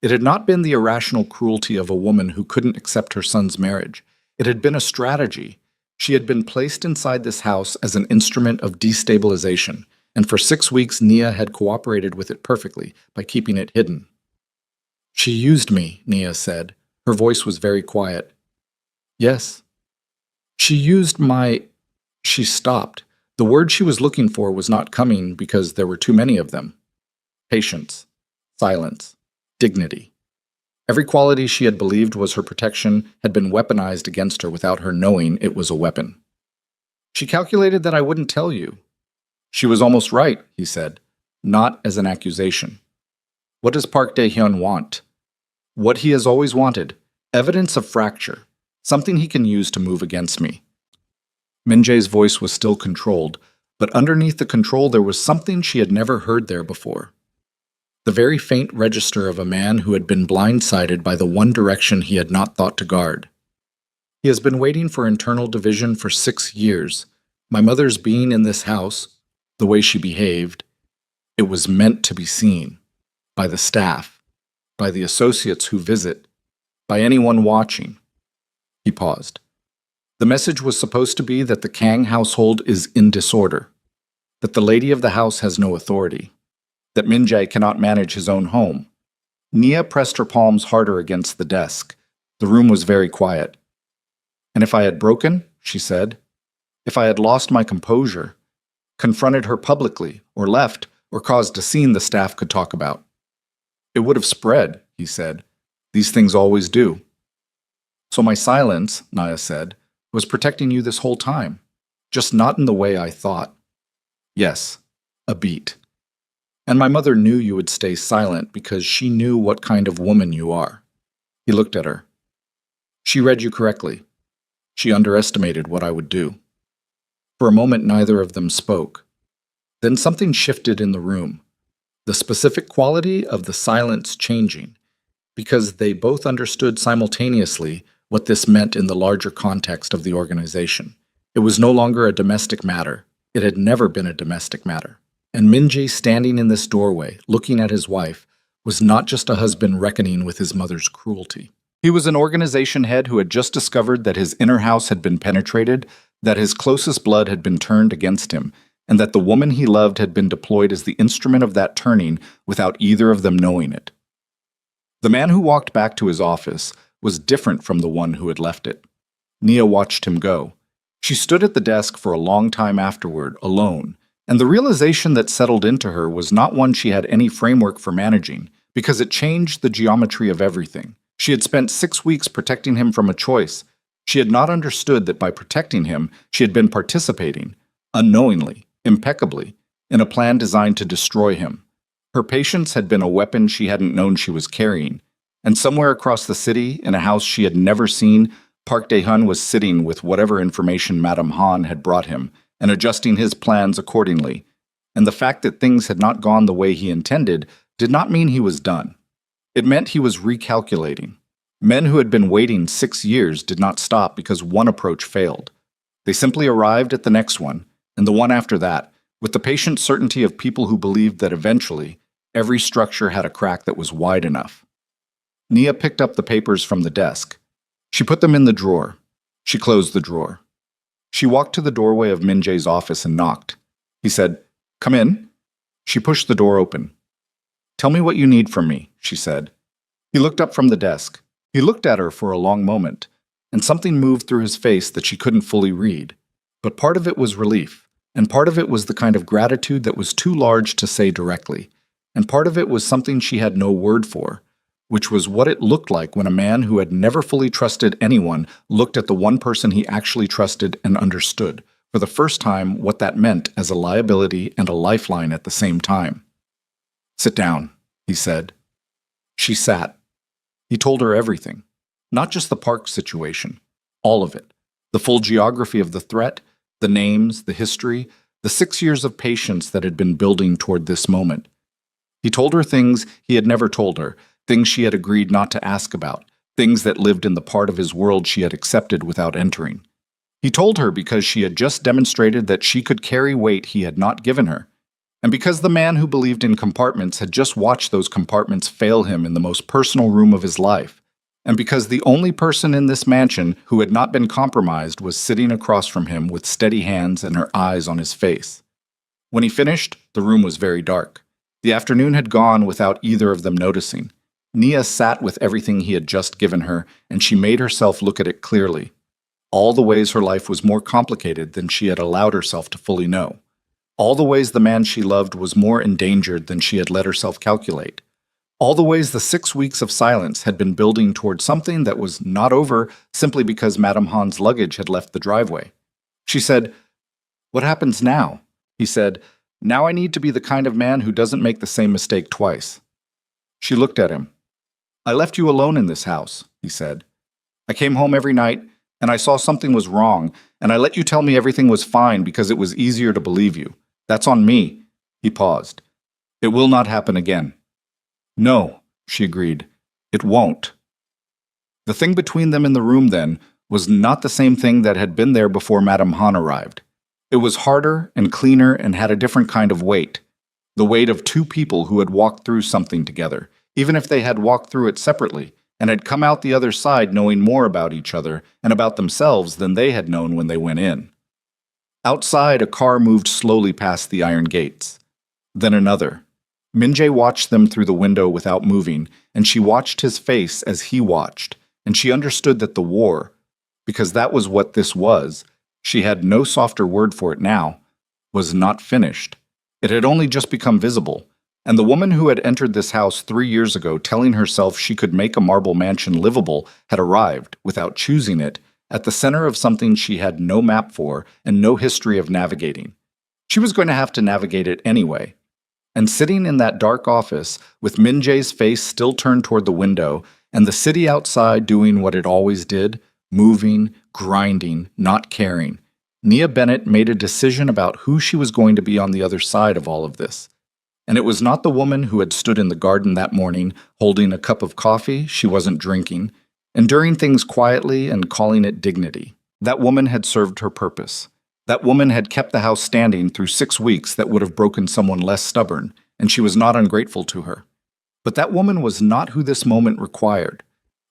Speaker 1: It had not been the irrational cruelty of a woman who couldn't accept her son's marriage. It had been a strategy. She had been placed inside this house as an instrument of destabilization, and for 6 weeks Nia had cooperated with it perfectly by keeping it hidden. "She used me," Nia said. Her voice was very quiet. "Yes." "She used my—" She stopped. The word she was looking for was not coming because there were too many of them. Patience, silence, dignity. Every quality she had believed was her protection had been weaponized against her without her knowing it was a weapon. "She calculated that I wouldn't tell you." "She was almost right," he said, not as an accusation. "What does Park Dae-hyun want?" "What he has always wanted, evidence of fracture, something he can use to move against me." Min Jae's voice was still controlled, but underneath the control there was something she had never heard there before. The very faint register of a man who had been blindsided by the one direction he had not thought to guard. "He has been waiting for internal division for 6 years. My mother's being in this house, the way she behaved, it was meant to be seen. By the staff, by the associates who visit, by anyone watching." He paused. The message was supposed to be that the Kang household is in disorder, that the lady of the house has no authority, that Min Jae cannot manage his own home, Nia pressed her palms harder against the desk. The room was very quiet. And if I had broken, she said, if I had lost my composure, confronted her publicly, or left, or caused a scene the staff could talk about, it would have spread, he said. These things always do. So my silence, Nia said, was protecting you this whole time, just not in the way I thought. Yes, a beat. And my mother knew you would stay silent because she knew what kind of woman you are. He looked at her. She read you correctly. She underestimated what I would do. For a moment, neither of them spoke. Then something shifted in the room, the specific quality of the silence changing, because they both understood simultaneously what this meant in the larger context of the organization. It was no longer a domestic matter. It had never been a domestic matter. And Minjae standing in this doorway, looking at his wife, was not just a husband reckoning with his mother's cruelty. He was an organization head who had just discovered that his inner house had been penetrated, that his closest blood had been turned against him, and that the woman he loved had been deployed as the instrument of that turning without either of them knowing it. The man who walked back to his office was different from the one who had left it. Nia watched him go. She stood at the desk for a long time afterward, alone, and the realization that settled into her was not one she had any framework for managing, because it changed the geometry of everything. She had spent 6 weeks protecting him from a choice. She had not understood that by protecting him, she had been participating, unknowingly, impeccably, in a plan designed to destroy him. Her patience had been a weapon she hadn't known she was carrying, and somewhere across the city, in a house she had never seen, Park Dae-hun was sitting with whatever information Madame Han had brought him and adjusting his plans accordingly. And the fact that things had not gone the way he intended did not mean he was done. It meant he was recalculating. Men who had been waiting 6 years did not stop because one approach failed. They simply arrived at the next one, and the one after that, with the patient certainty of people who believed that eventually every structure had a crack that was wide enough. Nia picked up the papers from the desk. She put them in the drawer. She closed the drawer. She walked to the doorway of Minjae's office and knocked. He said, "Come in." She pushed the door open. "Tell me what you need from me," she said. He looked up from the desk. He looked at her for a long moment, and something moved through his face that she couldn't fully read. But part of it was relief, and part of it was the kind of gratitude that was too large to say directly, and part of it was something she had no word for, which was what it looked like when a man who had never fully trusted anyone looked at the one person he actually trusted and understood, for the first time, what that meant as a liability and a lifeline at the same time. "Sit down," he said. She sat. He told her everything, not just the park situation, all of it, the full geography of the threat, the names, the history, the 6 years of patience that had been building toward this moment. He told her things he had never told her, things she had agreed not to ask about, things that lived in the part of his world she had accepted without entering. He told her because she had just demonstrated that she could carry weight he had not given her, and because the man who believed in compartments had just watched those compartments fail him in the most personal room of his life, and because the only person in this mansion who had not been compromised was sitting across from him with steady hands and her eyes on his face. When he finished, the room was very dark. The afternoon had gone without either of them noticing. Nia sat with everything he had just given her, and she made herself look at it clearly. All the ways her life was more complicated than she had allowed herself to fully know. All the ways the man she loved was more endangered than she had let herself calculate. All the ways the 6 weeks of silence had been building toward something that was not over simply because Madame Han's luggage had left the driveway. She said, "What happens now?" He said, "Now I need to be the kind of man who doesn't make the same mistake twice." She looked at him. "I left you alone in this house," he said. "I came home every night, and I saw something was wrong, and I let you tell me everything was fine because it was easier to believe you. That's on me." He paused. "It will not happen again." "No," she agreed. "It won't." The thing between them in the room then was not the same thing that had been there before Madame Han arrived. It was harder and cleaner and had a different kind of weight. The weight of two people who had walked through something together, even if they had walked through it separately, and had come out the other side knowing more about each other and about themselves than they had known when they went in. Outside, a car moved slowly past the iron gates. Then another. Min-jae watched them through the window without moving, and she watched his face as he watched, and she understood that the war, because that was what this was, she had no softer word for it now, was not finished. It had only just become visible, and the woman who had entered this house 3 years ago telling herself she could make a marble mansion livable had arrived, without choosing it, at the center of something she had no map for and no history of navigating. She was going to have to navigate it anyway. And sitting in that dark office, with Min-jae's face still turned toward the window, and the city outside doing what it always did, moving, grinding, not caring, Nia Bennett made a decision about who she was going to be on the other side of all of this. And it was not the woman who had stood in the garden that morning, holding a cup of coffee she wasn't drinking, enduring things quietly and calling it dignity. That woman had served her purpose. That woman had kept the house standing through 6 weeks that would have broken someone less stubborn, and she was not ungrateful to her. But that woman was not who this moment required.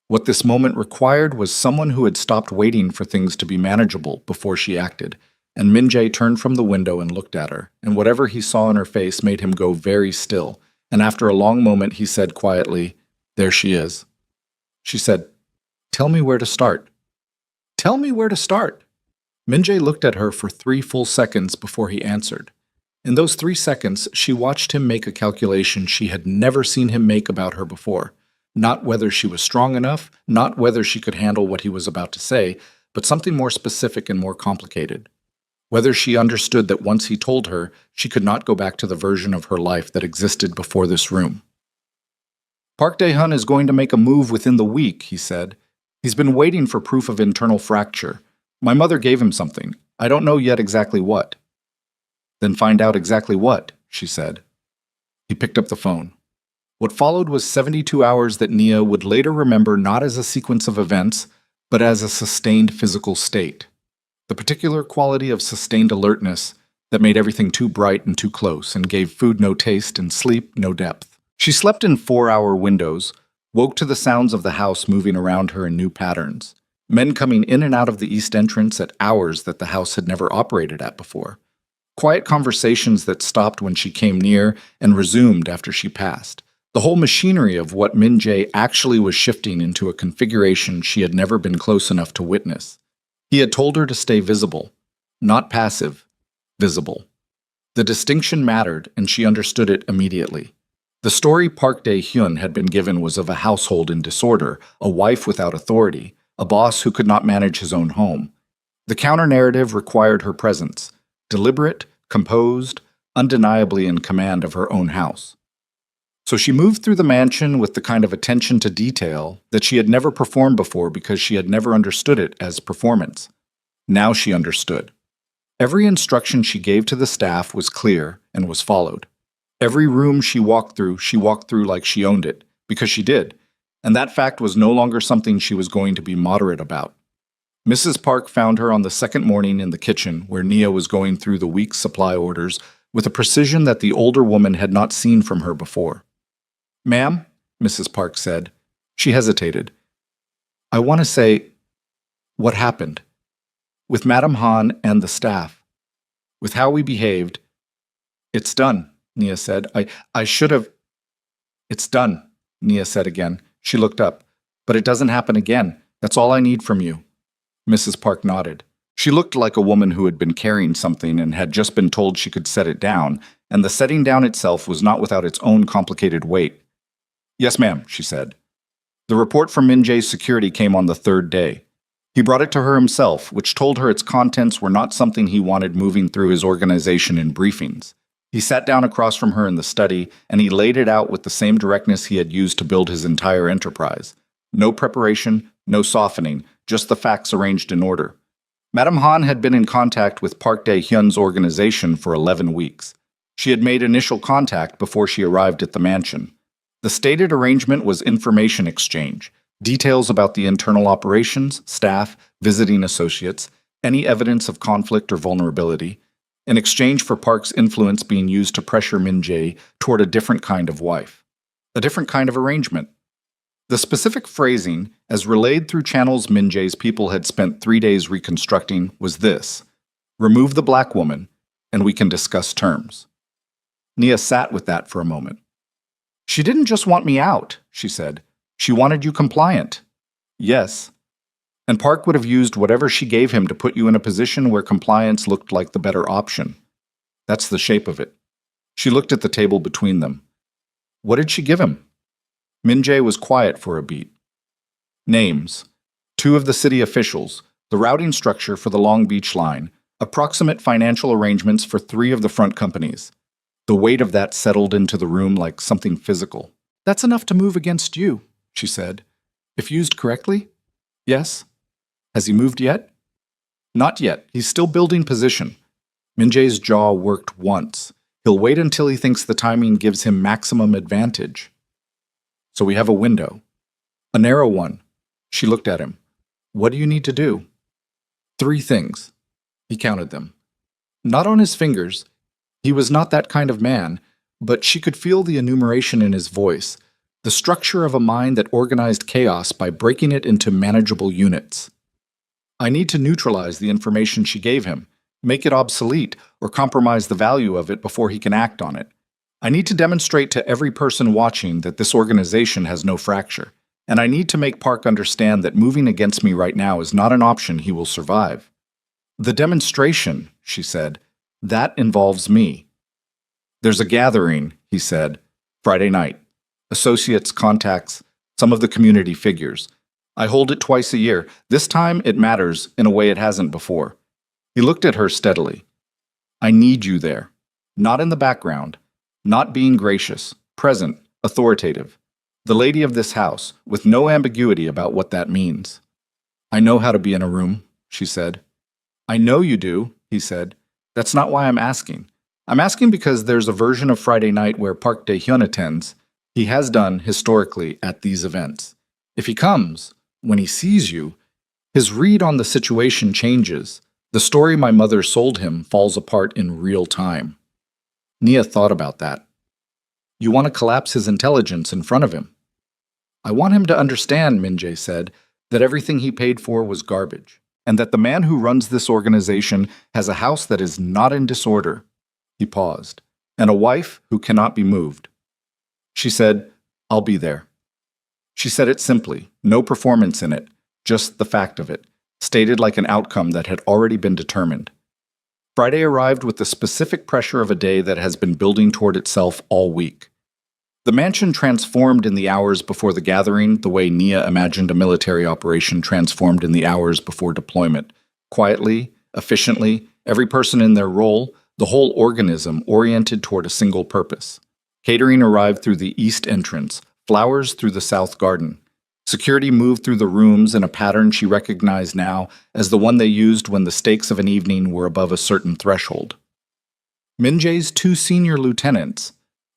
Speaker 1: What this moment required was someone who had stopped waiting for things to be manageable before she acted, and Min-jae turned from the window and looked at her, and whatever he saw in her face made him go very still, and after a long moment he said quietly, "There she is." She said, "Tell me where to start." "Tell me where to start." Min-jae looked at her for 3 full seconds before he answered. In those 3 seconds, she watched him make a calculation she had never seen him make about her before. Not whether she was strong enough, not whether she could handle what he was about to say, but something more specific and more complicated. Whether she understood that once he told her, she could not go back to the version of her life that existed before this room. "Park Dae-hun is going to make a move within the week," he said. "He's been waiting for proof of internal fracture. My mother gave him something. I don't know yet exactly what." "Then find out exactly what," she said. He picked up the phone. What followed was 72 hours that Nia would later remember not as a sequence of events, but as a sustained physical state. The particular quality of sustained alertness that made everything too bright and too close and gave food no taste and sleep no depth. She slept in 4-hour windows, woke to the sounds of the house moving around her in new patterns, men coming in and out of the east entrance at hours that the house had never operated at before, quiet conversations that stopped when she came near and resumed after she passed. The whole machinery of what Min-jae actually was shifting into a configuration she had never been close enough to witness. He had told her to stay visible, not passive, visible. The distinction mattered, and she understood it immediately. The story Park Dae-hyun had been given was of a household in disorder, a wife without authority, a boss who could not manage his own home. The counter-narrative required her presence, deliberate, composed, undeniably in command of her own house. So she moved through the mansion with the kind of attention to detail that she had never performed before because she had never understood it as performance. Now she understood. Every instruction she gave to the staff was clear and was followed. Every room she walked through like she owned it, because she did, and that fact was no longer something she was going to be moderate about. Mrs. Park found her on the second morning in the kitchen where Nia was going through the week's supply orders with a precision that the older woman had not seen from her before. "Ma'am," Mrs. Park said. She hesitated. "I want to say, what happened? With Madame Han and the staff. With how we behaved." "It's done," Nia said. I should have—" "It's done," Nia said again. She looked up. "But it doesn't happen again. That's all I need from you." Mrs. Park nodded. She looked like a woman who had been carrying something and had just been told she could set it down, and the setting down itself was not without its own complicated weight. "Yes, ma'am," she said. The report from Min-jae's security came on the 3rd day. He brought it to her himself, which told her its contents were not something he wanted moving through his organization in briefings. He sat down across from her in the study, and he laid it out with the same directness he had used to build his entire enterprise. No preparation, no softening, just the facts arranged in order. Madame Han had been in contact with Park Dae-hyun's organization for 11 weeks. She had made initial contact before she arrived at the mansion. The stated arrangement was information exchange, details about the internal operations, staff, visiting associates, any evidence of conflict or vulnerability, in exchange for Park's influence being used to pressure Min-jae toward a different kind of wife. A different kind of arrangement. The specific phrasing, as relayed through channels Min-jae's people had spent 3 days reconstructing, was this: "Remove the black woman, and we can discuss terms." Nia sat with that for a moment. She didn't just want me out, she said. She wanted you compliant. Yes. And Park would have used whatever she gave him to put you in a position where compliance looked like the better option. That's the shape of it. She looked at the table between them. What did she give him? Min-jae was quiet for a beat. Names. 2 of the city officials, the routing structure for the Long Beach line, approximate financial arrangements for 3 of the front companies. The weight of that settled into the room like something physical. That's enough to move against you, she said. If used correctly? Yes. Has he moved yet? Not yet. He's still building position. Min-jae's jaw worked once. He'll wait until he thinks the timing gives him maximum advantage. So we have a window. A narrow one. She looked at him. What do you need to do? 3 things. He counted them. Not on his fingers. He was not that kind of man, but she could feel the enumeration in his voice, the structure of a mind that organized chaos by breaking it into manageable units. I need to neutralize the information she gave him, make it obsolete, or compromise the value of it before he can act on it. I need to demonstrate to every person watching that this organization has no fracture, and I need to make Park understand that moving against me right now is not an option he will survive. The demonstration, she said, that involves me. There's a gathering, he said, Friday night. Associates, contacts, some of the community figures. I hold it twice a year. This time it matters in a way it hasn't before. He looked at her steadily. I need you there. Not in the background. Not being gracious, present, authoritative. The lady of this house, with no ambiguity about what that means. I know how to be in a room, she said. I know you do, he said. That's not why I'm asking. I'm asking because there's a version of Friday night where Park Dae-hyun attends. He has done, historically, at these events. If he comes, when he sees you, his read on the situation changes. The story my mother sold him falls apart in real time. Nia thought about that. You want to collapse his intelligence in front of him. I want him to understand, Min-jae said, that everything he paid for was garbage, and that the man who runs this organization has a house that is not in disorder. He paused. And a wife who cannot be moved. She said, I'll be there. She said it simply, no performance in it, just the fact of it, stated like an outcome that had already been determined. Friday arrived with the specific pressure of a day that has been building toward itself all week. The mansion transformed in the hours before the gathering the way Nia imagined a military operation transformed in the hours before deployment. Quietly, efficiently, every person in their role, the whole organism oriented toward a single purpose. Catering arrived through the east entrance, flowers through the south garden. Security moved through the rooms in a pattern she recognized now as the one they used when the stakes of an evening were above a certain threshold. Min-jae's 2 senior lieutenants,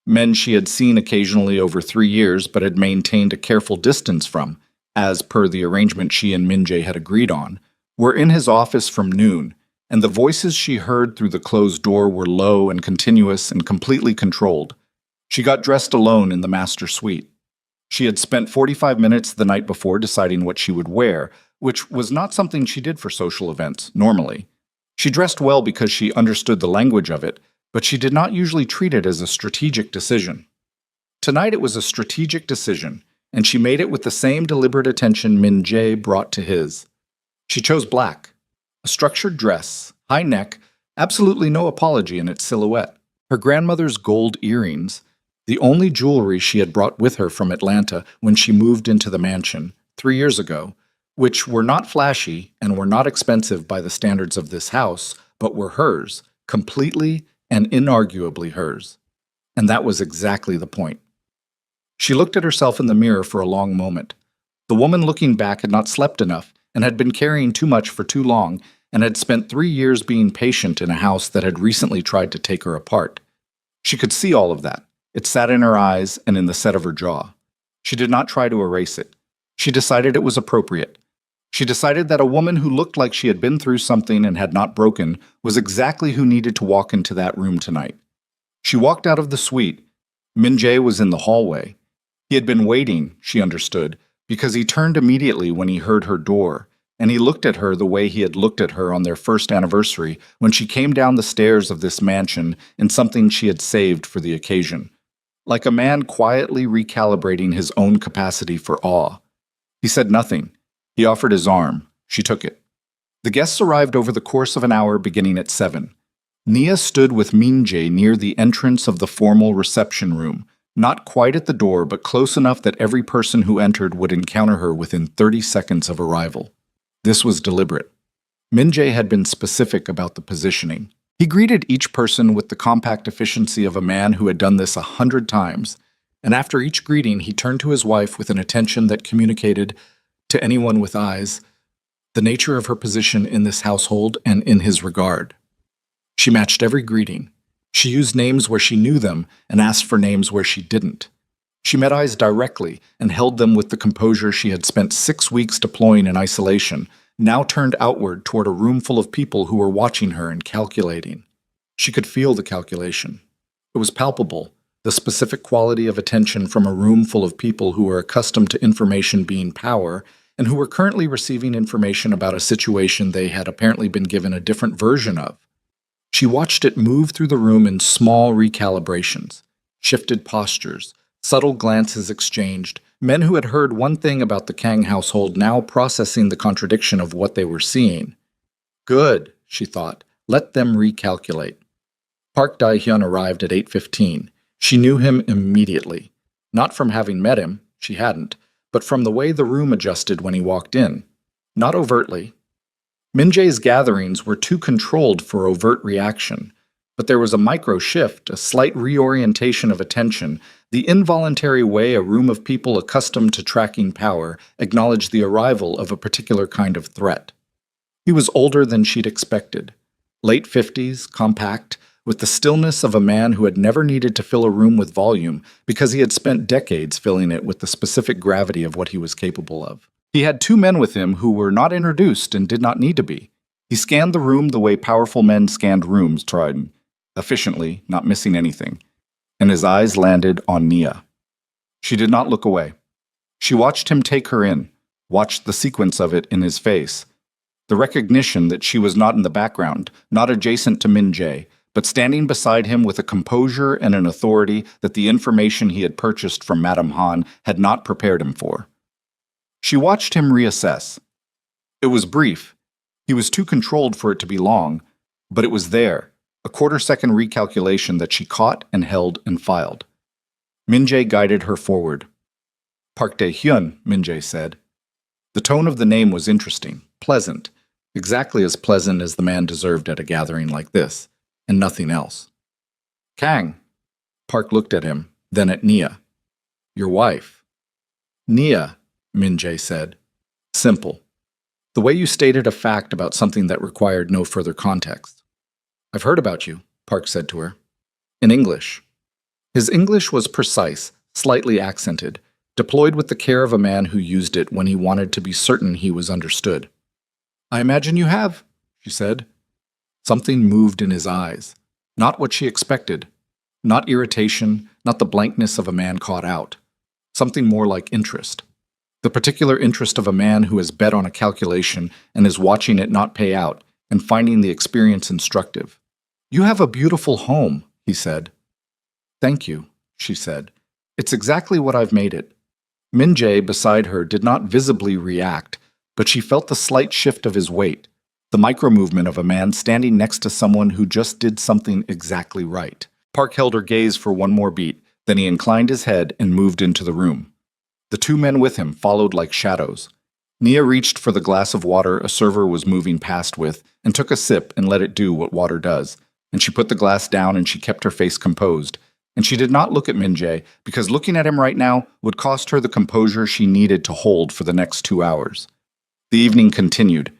Speaker 1: men she had seen occasionally over 3 years but had maintained a careful distance from, as per the arrangement she and Min-jae had agreed on, were in his office from noon, and the voices she heard through the closed door were low and continuous and completely controlled. She got dressed alone in the master suite. She had spent 45 minutes the night before deciding what she would wear, which was not something she did for social events, normally. She dressed well because she understood the language of it, but she did not usually treat it as a strategic decision. Tonight it was a strategic decision, and she made it with the same deliberate attention Min-jae brought to his. She chose black, a structured dress, high neck, absolutely no apology in its silhouette. Her grandmother's gold earrings, the only jewelry she had brought with her from Atlanta when she moved into the mansion 3 years ago, which were not flashy and were not expensive by the standards of this house, but were hers, completely and inarguably hers. And that was exactly the point. She looked at herself in the mirror for a long moment. The woman looking back had not slept enough and had been carrying too much for too long and had spent 3 years being patient in a house that had recently tried to take her apart. She could see all of that. It sat in her eyes and in the set of her jaw. She did not try to erase it. She decided it was appropriate. She decided that a woman who looked like she had been through something and had not broken was exactly who needed to walk into that room tonight. She walked out of the suite. Min-jae was in the hallway. He had been waiting, she understood, because he turned immediately when he heard her door, and he looked at her the way he had looked at her on their first anniversary when she came down the stairs of this mansion in something she had saved for the occasion. like a man quietly recalibrating his own capacity for awe. He said nothing. He offered his arm. She took it. The guests arrived over the course of an hour beginning at 7. Nia stood with Min-jae near the entrance of the formal reception room, not quite at the door but close enough that every person who entered would encounter her within 30 seconds of arrival. This was deliberate. Min-jae had been specific about the positioning. He greeted each person with the compact efficiency of a man who had done this 100 times, and after each greeting he turned to his wife with an attention that communicated, to anyone with eyes, the nature of her position in this household and in his regard. She matched every greeting. She used names where she knew them and asked for names where she didn't. She met eyes directly and held them with the composure she had spent 6 weeks deploying in isolation, now turned outward toward a room full of people who were watching her and calculating. She could feel the calculation. It was palpable, the specific quality of attention from a room full of people who were accustomed to information being power and who were currently receiving information about a situation they had apparently been given a different version of. She watched it move through the room in small recalibrations, shifted postures, subtle glances exchanged, men who had heard one thing about the Kang household now processing the contradiction of what they were seeing. Good, she thought. Let them recalculate. Park Dae-hyun arrived at 8:15. She knew him immediately. Not from having met him, she hadn't, but from the way the room adjusted when he walked in. Not overtly. Min-jae's gatherings were too controlled for overt reaction, but there was a micro shift, a slight reorientation of attention, the involuntary way a room of people accustomed to tracking power acknowledged the arrival of a particular kind of threat. He was older than she'd expected. Late 50s, compact, with the stillness of a man who had never needed to fill a room with volume because he had spent decades filling it with the specific gravity of what he was capable of. He had 2 men with him who were not introduced and did not need to be. He scanned the room the way powerful men scanned rooms, Trident, efficiently, not missing anything, and his eyes landed on Nia. She did not look away. She watched him take her in, watched the sequence of it in his face, the recognition that she was not in the background, not adjacent to Min-jae, but standing beside him with a composure and an authority that the information he had purchased from Madame Han had not prepared him for. She watched him reassess. It was brief. He was too controlled for it to be long, but it was there, a quarter-second recalculation that she caught and held and filed. Min-jae guided her forward. Park Dae-hyun, Min-jae said. The tone of the name was interesting, pleasant, exactly as pleasant as the man deserved at a gathering like this, and nothing else. Kang. Park looked at him, then at Nia. Your wife. Nia, Min-jae said. Simple. The way you stated a fact about something that required no further context. I've heard about you, Park said to her. In English. His English was precise, slightly accented, deployed with the care of a man who used it when he wanted to be certain he was understood. I imagine you have, she said. Something moved in his eyes. Not what she expected. Not irritation, not the blankness of a man caught out. Something more like interest. The particular interest of a man who has bet on a calculation and is watching it not pay out and finding the experience instructive. You have a beautiful home, he said. Thank you, she said. It's exactly what I've made it. Min-jae beside her did not visibly react, but she felt the slight shift of his weight, the micro-movement of a man standing next to someone who just did something exactly right. Park held her gaze for one more beat, then he inclined his head and moved into the room. The 2 men with him followed like shadows. Nia reached for the glass of water a server was moving past with, and took a sip and let it do what water does, and she put the glass down and she kept her face composed, and she did not look at Min-jae because looking at him right now would cost her the composure she needed to hold for the next 2 hours. The evening continued.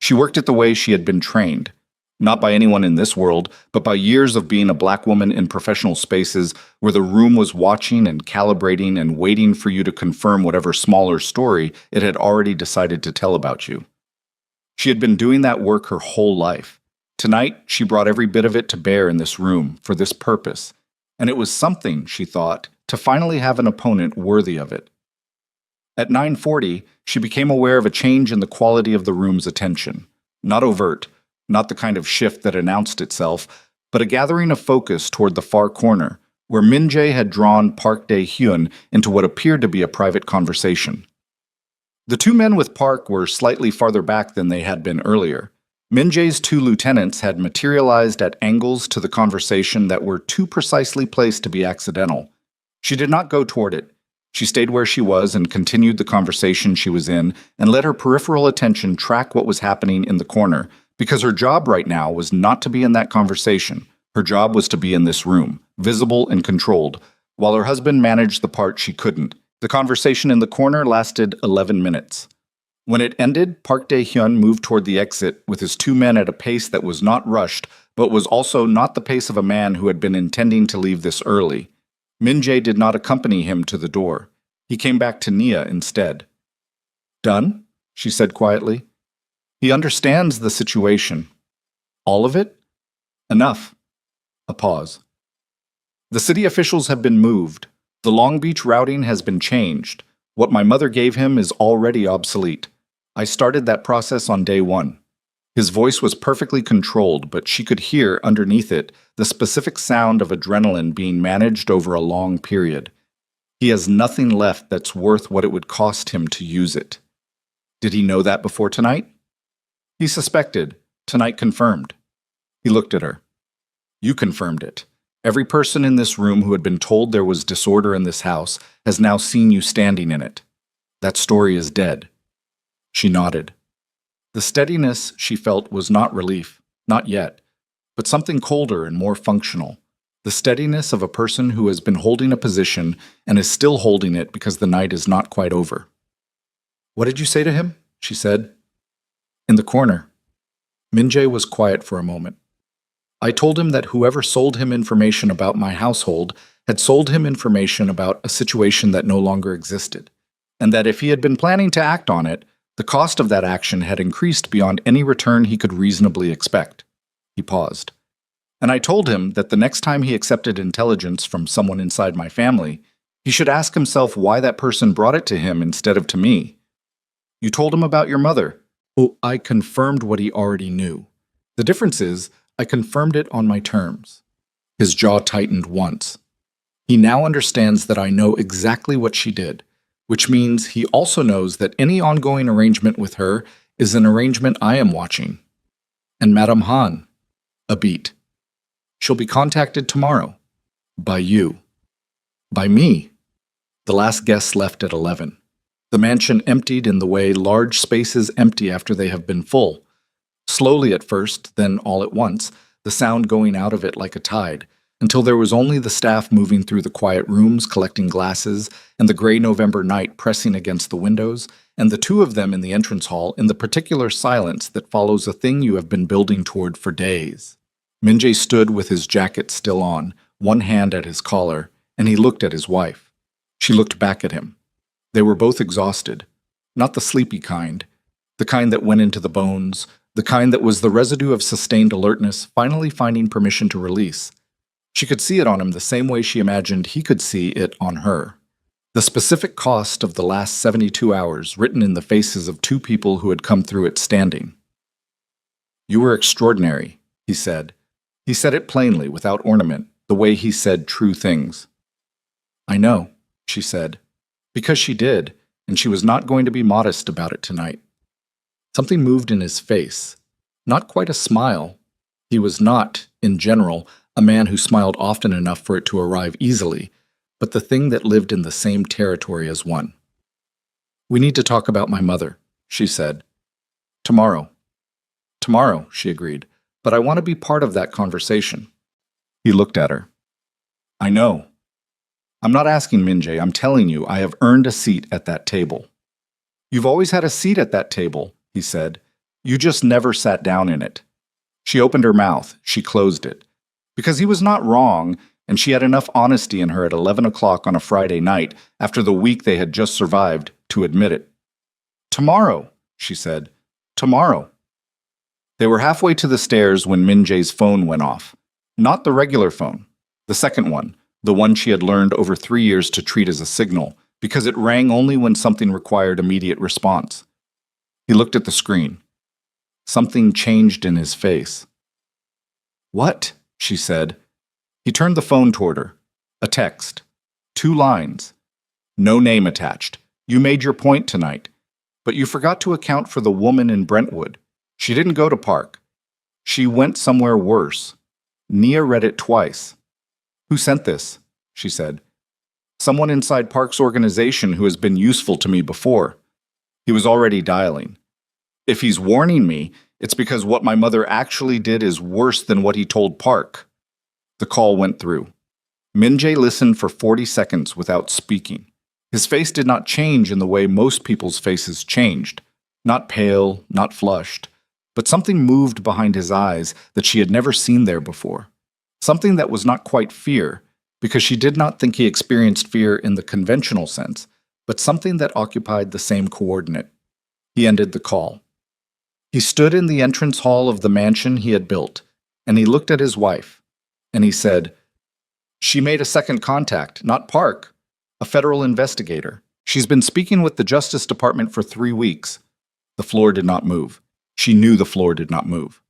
Speaker 1: She worked it the way she had been trained, not by anyone in this world, but by years of being a black woman in professional spaces where the room was watching and calibrating and waiting for you to confirm whatever smaller story it had already decided to tell about you. She had been doing that work her whole life. Tonight, she brought every bit of it to bear in this room for this purpose, and it was something, she thought, to finally have an opponent worthy of it. At 9:40, she became aware of a change in the quality of the room's attention. Not overt, not the kind of shift that announced itself, but a gathering of focus toward the far corner, where Min Jae had drawn Park Dae-hyun into what appeared to be a private conversation. The two men with Park were slightly farther back than they had been earlier. Min Jae's two lieutenants had materialized at angles to the conversation that were too precisely placed to be accidental. She did not go toward it. She stayed where she was and continued the conversation she was in and let her peripheral attention track what was happening in the corner, because her job right now was not to be in that conversation. Her job was to be in this room, visible and controlled, while her husband managed the part she couldn't. The conversation in the corner lasted 11 minutes. When it ended, Park Dae-hyun moved toward the exit with his two men at a pace that was not rushed, but was also not the pace of a man who had been intending to leave this early. Min Jae did not accompany him to the door. He came back to Nia instead. "Done?" she said quietly. "He understands the situation." "All of it?" "Enough." A pause. "The city officials have been moved. The Long Beach routing has been changed. What my mother gave him is already obsolete. I started that process on day one." His voice was perfectly controlled, but she could hear, underneath it, the specific sound of adrenaline being managed over a long period. He has nothing left that's worth what it would cost him to use it. Did he know that before tonight? He suspected. Tonight confirmed. He looked at her. "You confirmed it. Every person in this room who had been told there was disorder in this house has now seen you standing in it. That story is dead." She nodded. The steadiness she felt was not relief, not yet, but something colder and more functional. The steadiness of a person who has been holding a position and is still holding it because the night is not quite over. "What did you say to him?" she said. "In the corner." Min Jae was quiet for a moment. "I told him that whoever sold him information about my household had sold him information about a situation that no longer existed, and that if he had been planning to act on it, the cost of that action had increased beyond any return he could reasonably expect." He paused. "And I told him that the next time he accepted intelligence from someone inside my family, he should ask himself why that person brought it to him instead of to me." "You told him about your mother." "Oh, I confirmed what he already knew. The difference is, I confirmed it on my terms." His jaw tightened once. "He now understands that I know exactly what she did, which means he also knows that any ongoing arrangement with her is an arrangement I am watching." "And Madame Han?" A beat. "She'll be contacted tomorrow." "By you." "By me." The last guest left at 11. The mansion emptied in the way large spaces empty after they have been full. Slowly at first, then all at once, the sound going out of it like a tide, until there was only the staff moving through the quiet rooms collecting glasses, and the gray November night pressing against the windows, and the two of them in the entrance hall in the particular silence that follows a thing you have been building toward for days. Min Jae stood with his jacket still on, one hand at his collar, and he looked at his wife. She looked back at him. They were both exhausted. Not the sleepy kind, the kind that went into the bones, the kind that was the residue of sustained alertness finally finding permission to release. She could see it on him the same way she imagined he could see it on her. The specific cost of the last 72 hours written in the faces of two people who had come through it standing. "You were extraordinary," he said. He said it plainly, without ornament, the way he said true things. "I know," she said, because she did, and she was not going to be modest about it tonight. Something moved in his face. Not quite a smile. He was not, in general, a man who smiled often enough for it to arrive easily, but the thing that lived in the same territory as one. "We need to talk about my mother," she said. "Tomorrow." "Tomorrow," she agreed, "but I want to be part of that conversation." He looked at her. "I know. I'm not asking, Min Jae, I'm telling you, I have earned a seat at that table." "You've always had a seat at that table," he said. "You just never sat down in it." She opened her mouth. She closed it. Because he was not wrong, and she had enough honesty in her at 11 o'clock on a Friday night, after the week they had just survived, to admit it. "Tomorrow," she said. "Tomorrow." They were halfway to the stairs when Min Jae's phone went off. Not the regular phone. The second one, the one she had learned over 3 years to treat as a signal, because it rang only when something required immediate response. He looked at the screen. Something changed in his face. "What?" she said. He turned the phone toward her. A text. 2 lines. No name attached. You made your point tonight. But you forgot to account for the woman in Brentwood. She didn't go to Park. She went somewhere worse. Nia read it twice. Who sent this? She said. Someone inside Park's organization who has been useful to me before. He was already dialing. If he's warning me, it's because what my mother actually did is worse than what he told Park. The call went through. Min-jae listened for 40 seconds without speaking. His face did not change in the way most people's faces changed. Not pale, not flushed, but something moved behind his eyes that she had never seen there before. Something that was not quite fear, because she did not think he experienced fear in the conventional sense, but something that occupied the same coordinate. He ended the call. He stood in the entrance hall of the mansion he had built, and he looked at his wife, and he said, "She made a second contact, not Park, a federal investigator. She's been speaking with the Justice Department for 3 weeks." The floor did not move. She knew the floor did not move.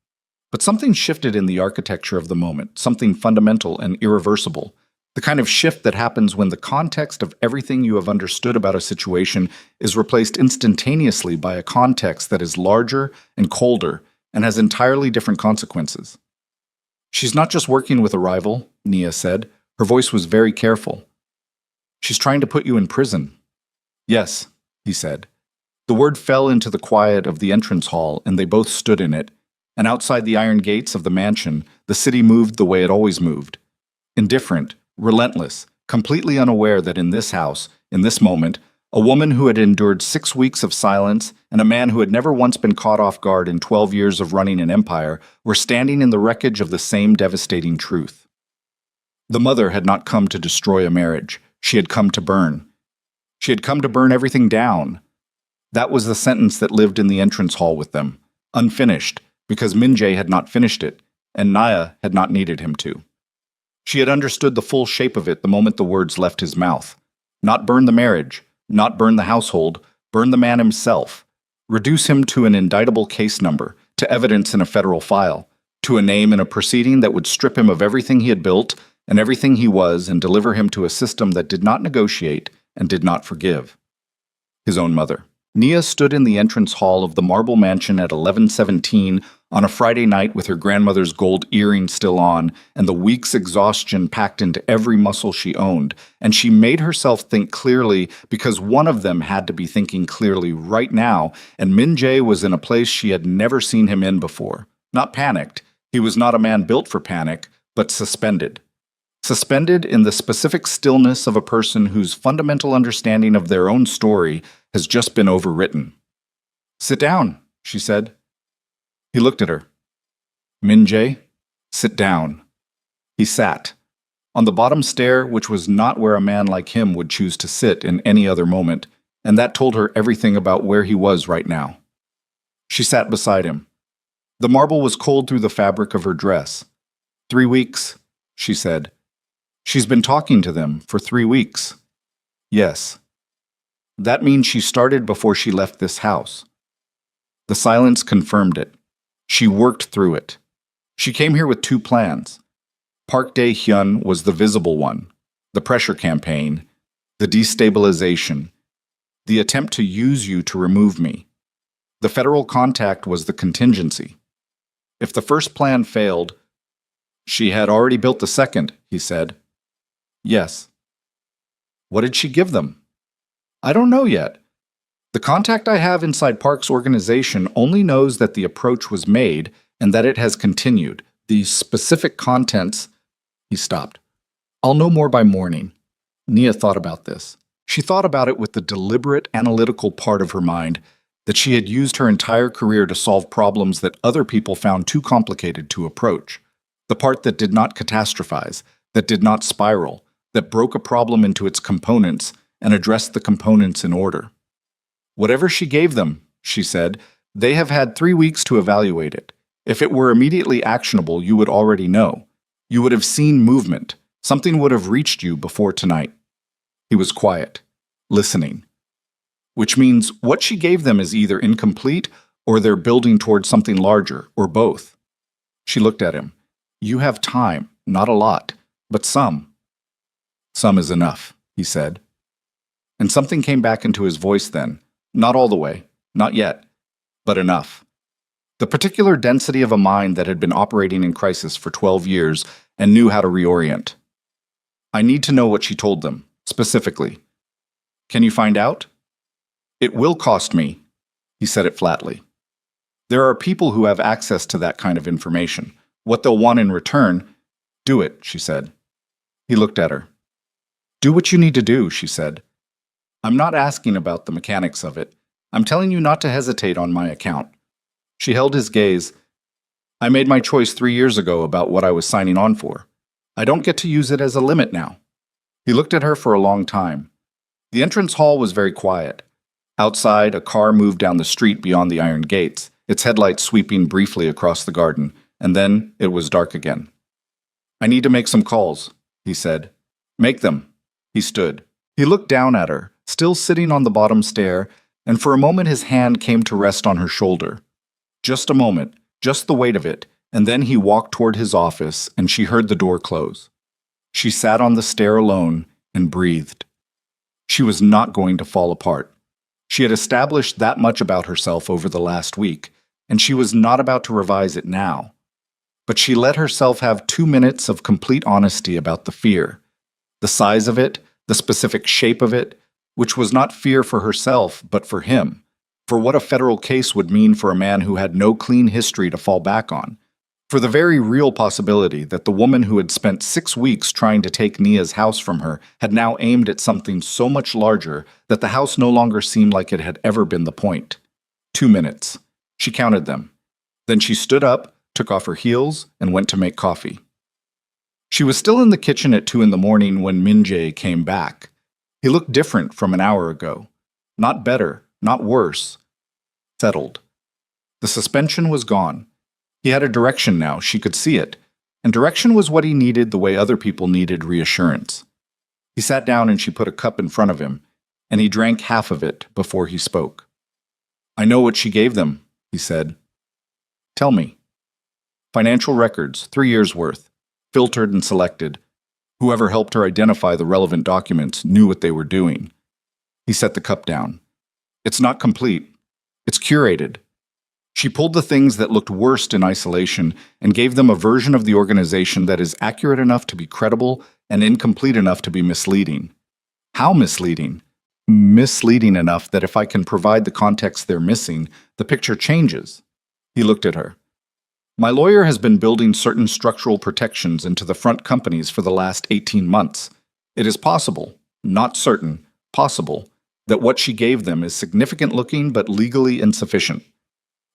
Speaker 1: But something shifted in the architecture of the moment, something fundamental and irreversible. The kind of shift that happens when the context of everything you have understood about a situation is replaced instantaneously by a context that is larger and colder and has entirely different consequences. "She's not just working with a rival," Nia said. Her voice was very careful. "She's trying to put you in prison." "Yes," he said. The word fell into the quiet of the entrance hall, and they both stood in it. And outside the iron gates of the mansion, the city moved the way it always moved. Indifferent, relentless, completely unaware that in this house, in this moment, a woman who had endured 6 weeks of silence and a man who had never once been caught off guard in 12 years of running an empire were standing in the wreckage of the same devastating truth. The mother had not come to destroy a marriage. She had come to burn. She had come to burn everything down. That was the sentence that lived in the entrance hall with them, unfinished, because Min-jae had not finished it, and Nia had not needed him to. She had understood the full shape of it the moment the words left his mouth. Not burn the marriage, not burn the household, burn the man himself. Reduce him to an indictable case number, to evidence in a federal file, to a name in a proceeding that would strip him of everything he had built and everything he was and deliver him to a system that did not negotiate and did not forgive. His own mother. Nia stood in the entrance hall of the marble mansion at 11:17 on a Friday night with her grandmother's gold earring still on and the week's exhaustion packed into every muscle she owned, and she made herself think clearly because one of them had to be thinking clearly right now, and Min-jae was in a place she had never seen him in before. Not panicked. He was not a man built for panic, but suspended. Suspended in the specific stillness of a person whose fundamental understanding of their own story has just been overwritten. "Sit down," she said. He looked at her. "Min-jae, sit down." He sat. On the bottom stair, which was not where a man like him would choose to sit in any other moment, and that told her everything about where he was right now. She sat beside him. The marble was cold through the fabric of her dress. 3 weeks, she said. She's been talking to them for 3 weeks. Yes. That means she started before she left this house. The silence confirmed it. She worked through it. She came here with 2 plans. Park Dae-hyun was the visible one, the pressure campaign, the destabilization, the attempt to use you to remove me. The federal contact was the contingency. If the first plan failed, she had already built the second, he said. Yes. What did she give them? I don't know yet. The contact I have inside Park's organization only knows that the approach was made and that it has continued. The specific contents... He stopped. I'll know more by morning. Nia thought about this. She thought about it with the deliberate, analytical part of her mind that she had used her entire career to solve problems that other people found too complicated to approach. The part that did not catastrophize, that did not spiral, that broke a problem into its components and addressed the components in order. Whatever she gave them, she said, they have had 3 weeks to evaluate it. If it were immediately actionable, you would already know. You would have seen movement. Something would have reached you before tonight. He was quiet, listening. Which means what she gave them is either incomplete or they're building towards something larger, or both. She looked at him. You have time, not a lot, but some. Some is enough, he said. And something came back into his voice then. Not all the way, not yet, but enough. The particular density of a mind that had been operating in crisis for 12 years and knew how to reorient. I need to know what she told them, specifically. Can you find out? It will cost me, he said it flatly. There are people who have access to that kind of information. What they'll want in return, do it, she said. He looked at her. Do what you need to do, she said. I'm not asking about the mechanics of it. I'm telling you not to hesitate on my account. She held his gaze. I made my choice 3 years ago about what I was signing on for. I don't get to use it as a limit now. He looked at her for a long time. The entrance hall was very quiet. Outside, a car moved down the street beyond the iron gates, its headlights sweeping briefly across the garden, and then it was dark again. I need to make some calls, he said. Make them. He stood. He looked down at her, still sitting on the bottom stair, and for a moment his hand came to rest on her shoulder. Just a moment, just the weight of it, and then he walked toward his office, and she heard the door close. She sat on the stair alone and breathed. She was not going to fall apart. She had established that much about herself over the last week, and she was not about to revise it now. But she let herself have 2 minutes of complete honesty about the fear, the size of it, the specific shape of it, which was not fear for herself, but for him, for what a federal case would mean for a man who had no clean history to fall back on, for the very real possibility that the woman who had spent 6 weeks trying to take Nia's house from her had now aimed at something so much larger that the house no longer seemed like it had ever been the point. 2 minutes. She counted them. Then she stood up, took off her heels, and went to make coffee. She was still in the kitchen at 2 a.m. when Min-jae came back. He looked different from an hour ago. Not better, not worse. Settled. The suspension was gone. He had a direction now, she could see it, and direction was what he needed the way other people needed reassurance. He sat down and she put a cup in front of him, and he drank half of it before he spoke. I know what she gave them, he said. Tell me. Financial records, 3 years' worth, filtered and selected. Whoever helped her identify the relevant documents knew what they were doing. He set the cup down. It's not complete. It's curated. She pulled the things that looked worst in isolation and gave them a version of the organization that is accurate enough to be credible and incomplete enough to be misleading. How misleading? Misleading enough that if I can provide the context they're missing, the picture changes. He looked at her. My lawyer has been building certain structural protections into the front companies for the last 18 months. It is possible, not certain, possible, that what she gave them is significant looking but legally insufficient.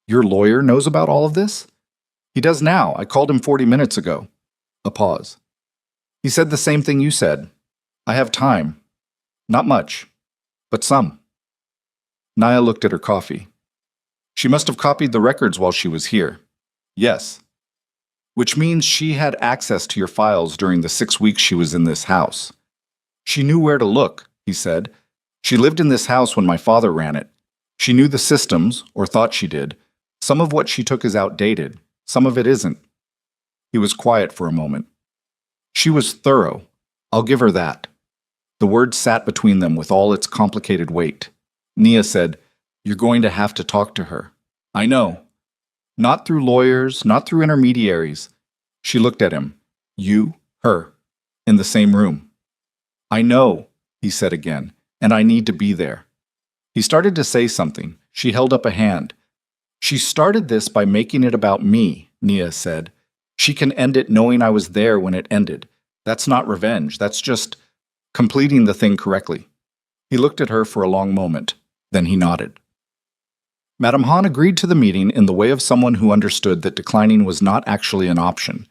Speaker 1: Your lawyer knows about all of this? He does now. I called him 40 minutes ago. A pause. He said the same thing you said. I have time. Not much, but some. Nia looked at her coffee. She must have copied the records while she was here. Yes. Which means she had access to your files during the 6 weeks she was in this house. She knew where to look, he said. She lived in this house when my father ran it. She knew the systems, or thought she did. Some of what she took is outdated. Some of it isn't. He was quiet for a moment. She was thorough. I'll give her that. The word sat between them with all its complicated weight. Nia said, You're going to have to talk to her. I know. Not through lawyers, not through intermediaries. She looked at him. You, her, in the same room. I know, he said again, and I need to be there. He started to say something. She held up a hand. She started this by making it about me, Nia said. She can end it knowing I was there when it ended. That's not revenge. That's just completing the thing correctly. He looked at her for a long moment. Then he nodded. Madame Han agreed to the meeting in the way of someone who understood that declining was not actually an option.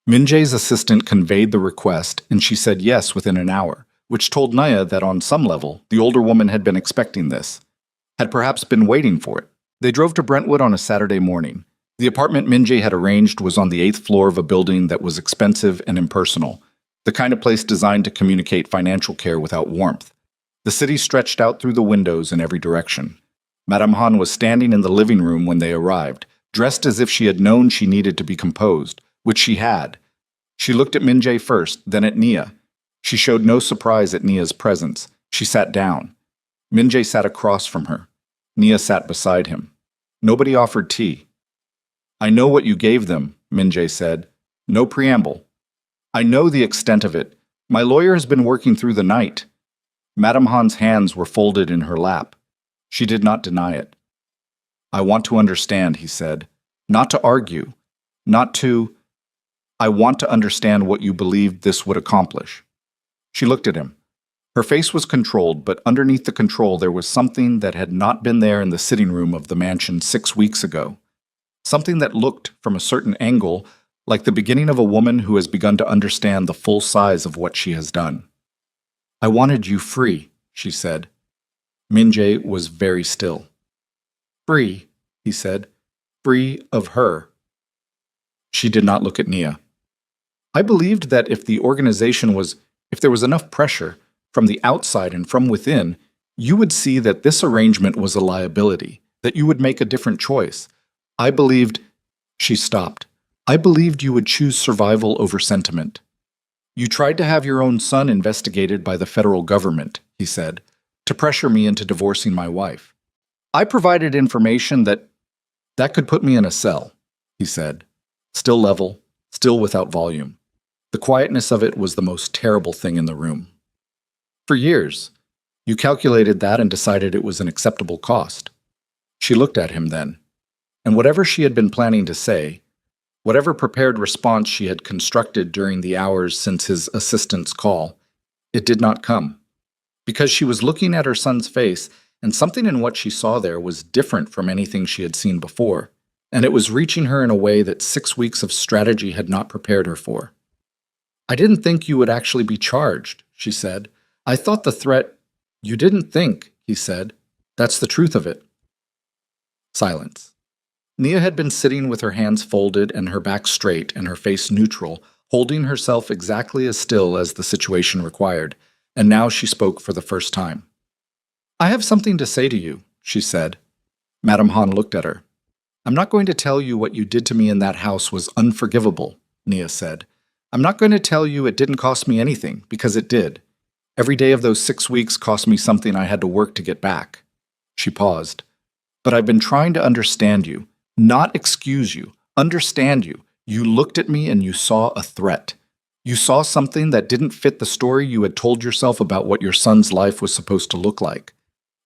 Speaker 1: Min-jae's assistant conveyed the request, and she said yes within an hour, which told Nia that on some level, the older woman had been expecting this, had perhaps been waiting for it. They drove to Brentwood on a Saturday morning. The apartment Min-jae had arranged was on the 8th floor of a building that was expensive and impersonal, the kind of place designed to communicate financial care without warmth. The city stretched out through the windows in every direction. Madame Han was standing in the living room when they arrived, dressed as if she had known she needed to be composed, which she had. She looked at Min-jae first, then at Nia. She showed no surprise at Nia's presence. She sat down. Minjay sat across from her. Nia sat beside him. Nobody offered tea. I know what you gave them, Minjay said. No preamble. I know the extent of it. My lawyer has been working through the night. Madame Han's hands were folded in her lap. She did not deny it. I want to understand, he said. Not to argue. Not to... I want to understand what you believed this would accomplish. She looked at him. Her face was controlled, but underneath the control there was something that had not been there in the sitting room of the mansion 6 weeks ago. Something that looked, from a certain angle, like the beginning of a woman who has begun to understand the full size of what she has done. I wanted you free, she said. Minjay was very still. Free, he said. Free of her. She did not look at Nia. I believed that if there was enough pressure, from the outside and from within, you would see that this arrangement was a liability, that you would make a different choice. I believed... She stopped. I believed you would choose survival over sentiment. You tried to have your own son investigated by the federal government, he said, to pressure me into divorcing my wife. I provided information that could put me in a cell, he said, still level, still without volume. The quietness of it was the most terrible thing in the room. For years, you calculated that and decided it was an acceptable cost. She looked at him then, and whatever she had been planning to say, whatever prepared response she had constructed during the hours since his assistant's call, it did not come. Because she was looking at her son's face, and something in what she saw there was different from anything she had seen before, and it was reaching her in a way that 6 weeks of strategy had not prepared her for. I didn't think you would actually be charged, she said. I thought the threat... You didn't think, he said. That's the truth of it. Silence. Nia had been sitting with her hands folded and her back straight and her face neutral, holding herself exactly as still as the situation required, and now she spoke for the first time. I have something to say to you, she said. Madame Han looked at her. I'm not going to tell you what you did to me in that house was unforgivable, Nia said. I'm not going to tell you it didn't cost me anything, because it did. Every day of those 6 weeks cost me something I had to work to get back. She paused. But I've been trying to understand you, not excuse you, understand you. You looked at me and you saw a threat. You saw something that didn't fit the story you had told yourself about what your son's life was supposed to look like.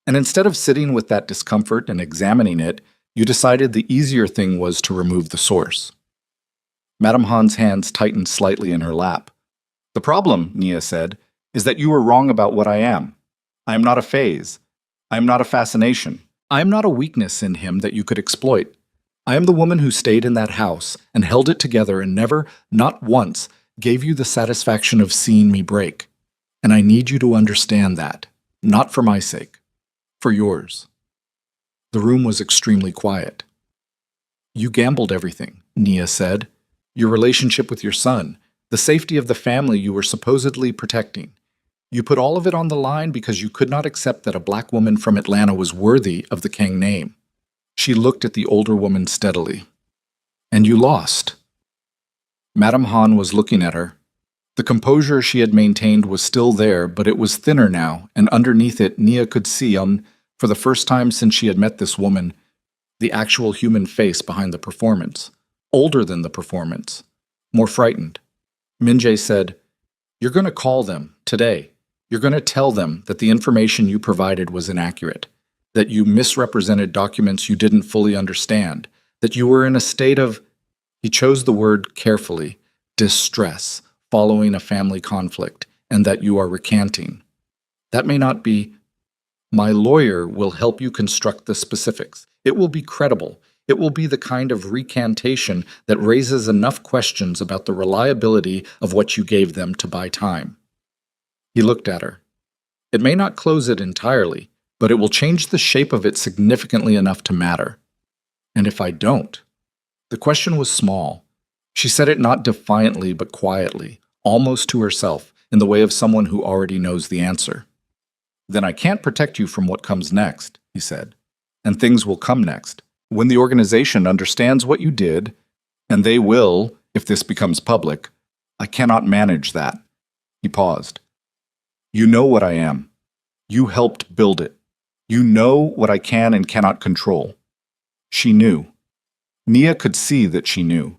Speaker 1: And instead of sitting with that discomfort and examining it, you decided the easier thing was to remove the source. Madame Han's hands tightened slightly in her lap. The problem, Nia said, is that you were wrong about what I am. I am not a phase. I am not a fascination. I am not a weakness in him that you could exploit. I am the woman who stayed in that house and held it together and never, not once, gave you the satisfaction of seeing me break. And I need you to understand that, not for my sake, for yours. The room was extremely quiet. You gambled everything, Nia said. Your relationship with your son, the safety of the family you were supposedly protecting. You put all of it on the line because you could not accept that a black woman from Atlanta was worthy of the Kang name. She looked at the older woman steadily. And you lost. Madame Han was looking at her. The composure she had maintained was still there, but it was thinner now, and underneath it Nia could see, for the first time since she had met this woman, the actual human face behind the performance. Older than the performance. More frightened. Minjay said, You're going to call them, today. You're going to tell them that the information you provided was inaccurate, that you misrepresented documents you didn't fully understand, that you were in a state of, he chose the word carefully, distress, following a family conflict, and that you are recanting. That may not be, my lawyer will help you construct the specifics. It will be credible. It will be the kind of recantation that raises enough questions about the reliability of what you gave them to buy time. He looked at her. It may not close it entirely, but it will change the shape of it significantly enough to matter. And if I don't? The question was small. She said it not defiantly but quietly, almost to herself, in the way of someone who already knows the answer. Then I can't protect you from what comes next, he said. And things will come next. When the organization understands what you did, and they will, if this becomes public, I cannot manage that. He paused. You know what I am. You helped build it. You know what I can and cannot control. She knew. Nia could see that she knew.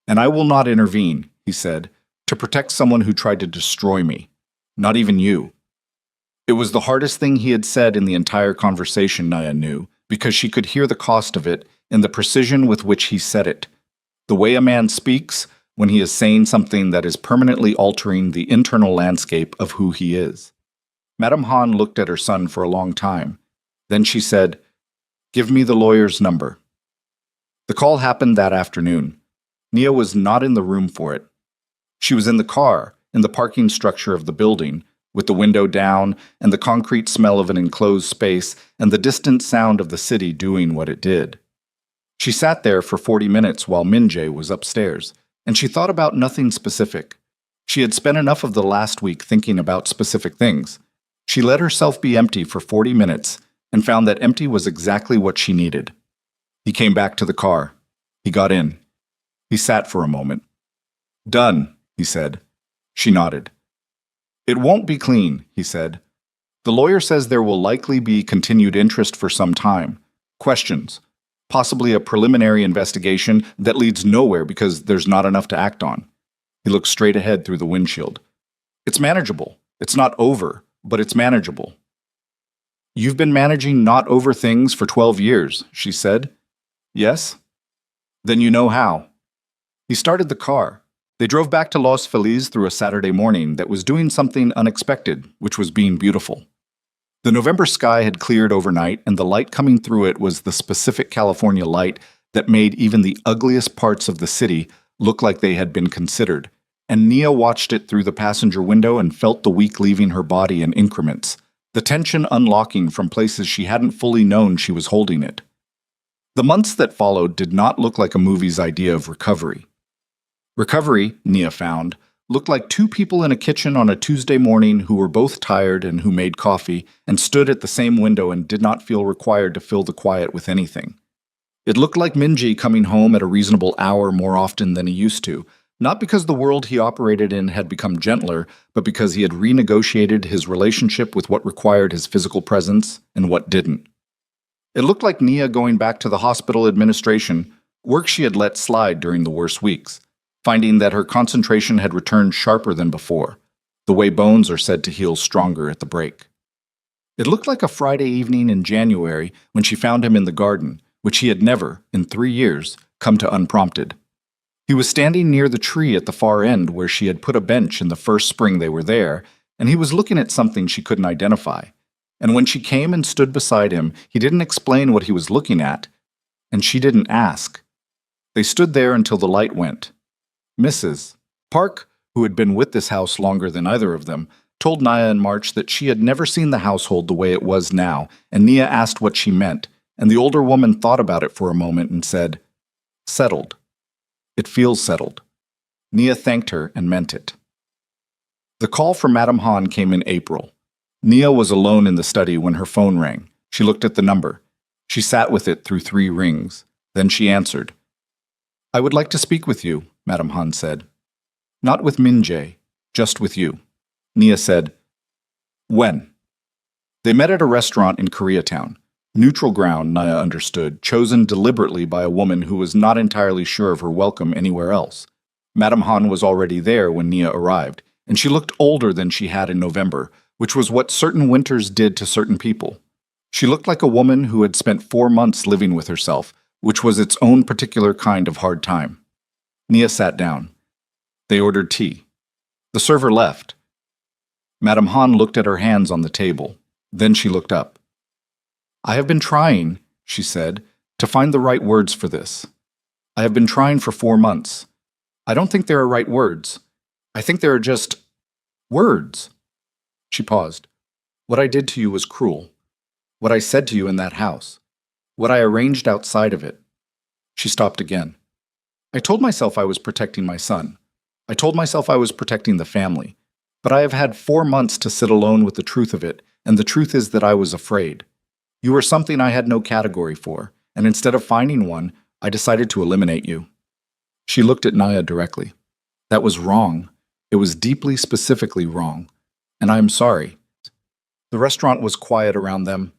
Speaker 1: And I will not intervene, he said, to protect someone who tried to destroy me. Not even you. It was the hardest thing he had said in the entire conversation, Nia knew, because she could hear the cost of it in the precision with which he said it. The way a man speaks when he is saying something that is permanently altering the internal landscape of who he is. Madame Han looked at her son for a long time. Then she said, "Give me the lawyer's number." The call happened that afternoon. Nia was not in the room for it. She was in the car, in the parking structure of the building, with the window down and the concrete smell of an enclosed space and the distant sound of the city doing what it did. She sat there for 40 minutes while Min-jae was upstairs, and she thought about nothing specific. She had spent enough of the last week thinking about specific things. She let herself be empty for 40 minutes and found that empty was exactly what she needed. He came back to the car. He got in. He sat for a moment. "Done," he said. She nodded. "It won't be clean," he said. "The lawyer says there will likely be continued interest for some time. Questions. Possibly a preliminary investigation that leads nowhere because there's not enough to act on." He looked straight ahead through the windshield. "It's manageable. It's not over, but it's manageable." "You've been managing not over things for 12 years, she said. "Yes?" "Then you know how." He started the car. They drove back to Los Feliz through a Saturday morning that was doing something unexpected, which was being beautiful. The November sky had cleared overnight, and the light coming through it was the specific California light that made even the ugliest parts of the city look like they had been considered, and Nia watched it through the passenger window and felt the week leaving her body in increments, the tension unlocking from places she hadn't fully known she was holding it. The months that followed did not look like a movie's idea of recovery. Recovery, Nia found, looked like two people in a kitchen on a Tuesday morning who were both tired and who made coffee and stood at the same window and did not feel required to fill the quiet with anything. It looked like Min-jae coming home at a reasonable hour more often than he used to, not because the world he operated in had become gentler, but because he had renegotiated his relationship with what required his physical presence and what didn't. It looked like Nia going back to the hospital administration, work she had let slide during the worst weeks, finding that her concentration had returned sharper than before, the way bones are said to heal stronger at the break. It looked like a Friday evening in January when she found him in the garden, which he had never, in 3 years, come to unprompted. He was standing near the tree at the far end where she had put a bench in the first spring they were there, and he was looking at something she couldn't identify. And when she came and stood beside him, he didn't explain what he was looking at, and she didn't ask. They stood there until the light went. Mrs. Park, who had been with this house longer than either of them, told Nia in March that she had never seen the household the way it was now, and Nia asked what she meant, and the older woman thought about it for a moment and said, "Settled. It feels settled." Nia thanked her and meant it. The call from Madame Han came in April. Nia was alone in the study when her phone rang. She looked at the number. She sat with it through 3 rings. Then she answered. "I would like to speak with you," Madame Han said. "Not with Min-jae, just with you." Nia said, "When?" They met at a restaurant in Koreatown. Neutral ground, Nia understood, chosen deliberately by a woman who was not entirely sure of her welcome anywhere else. Madame Han was already there when Nia arrived, and she looked older than she had in November, which was what certain winters did to certain people. She looked like a woman who had spent 4 months living with herself, which was its own particular kind of hard time. Nia sat down. They ordered tea. The server left. Madame Han looked at her hands on the table. Then she looked up. "I have been trying," she said, "to find the right words for this. I have been trying for 4 months. I don't think there are right words. I think there are just words." She paused. "What I did to you was cruel. What I said to you in that house. What I arranged outside of it." She stopped again. "I told myself I was protecting my son. I told myself I was protecting the family. But I have had 4 months to sit alone with the truth of it, and the truth is that I was afraid. You were something I had no category for, and instead of finding one, I decided to eliminate you." She looked at Nia directly. "That was wrong. It was deeply, specifically wrong. And I am sorry. The restaurant was quiet around them.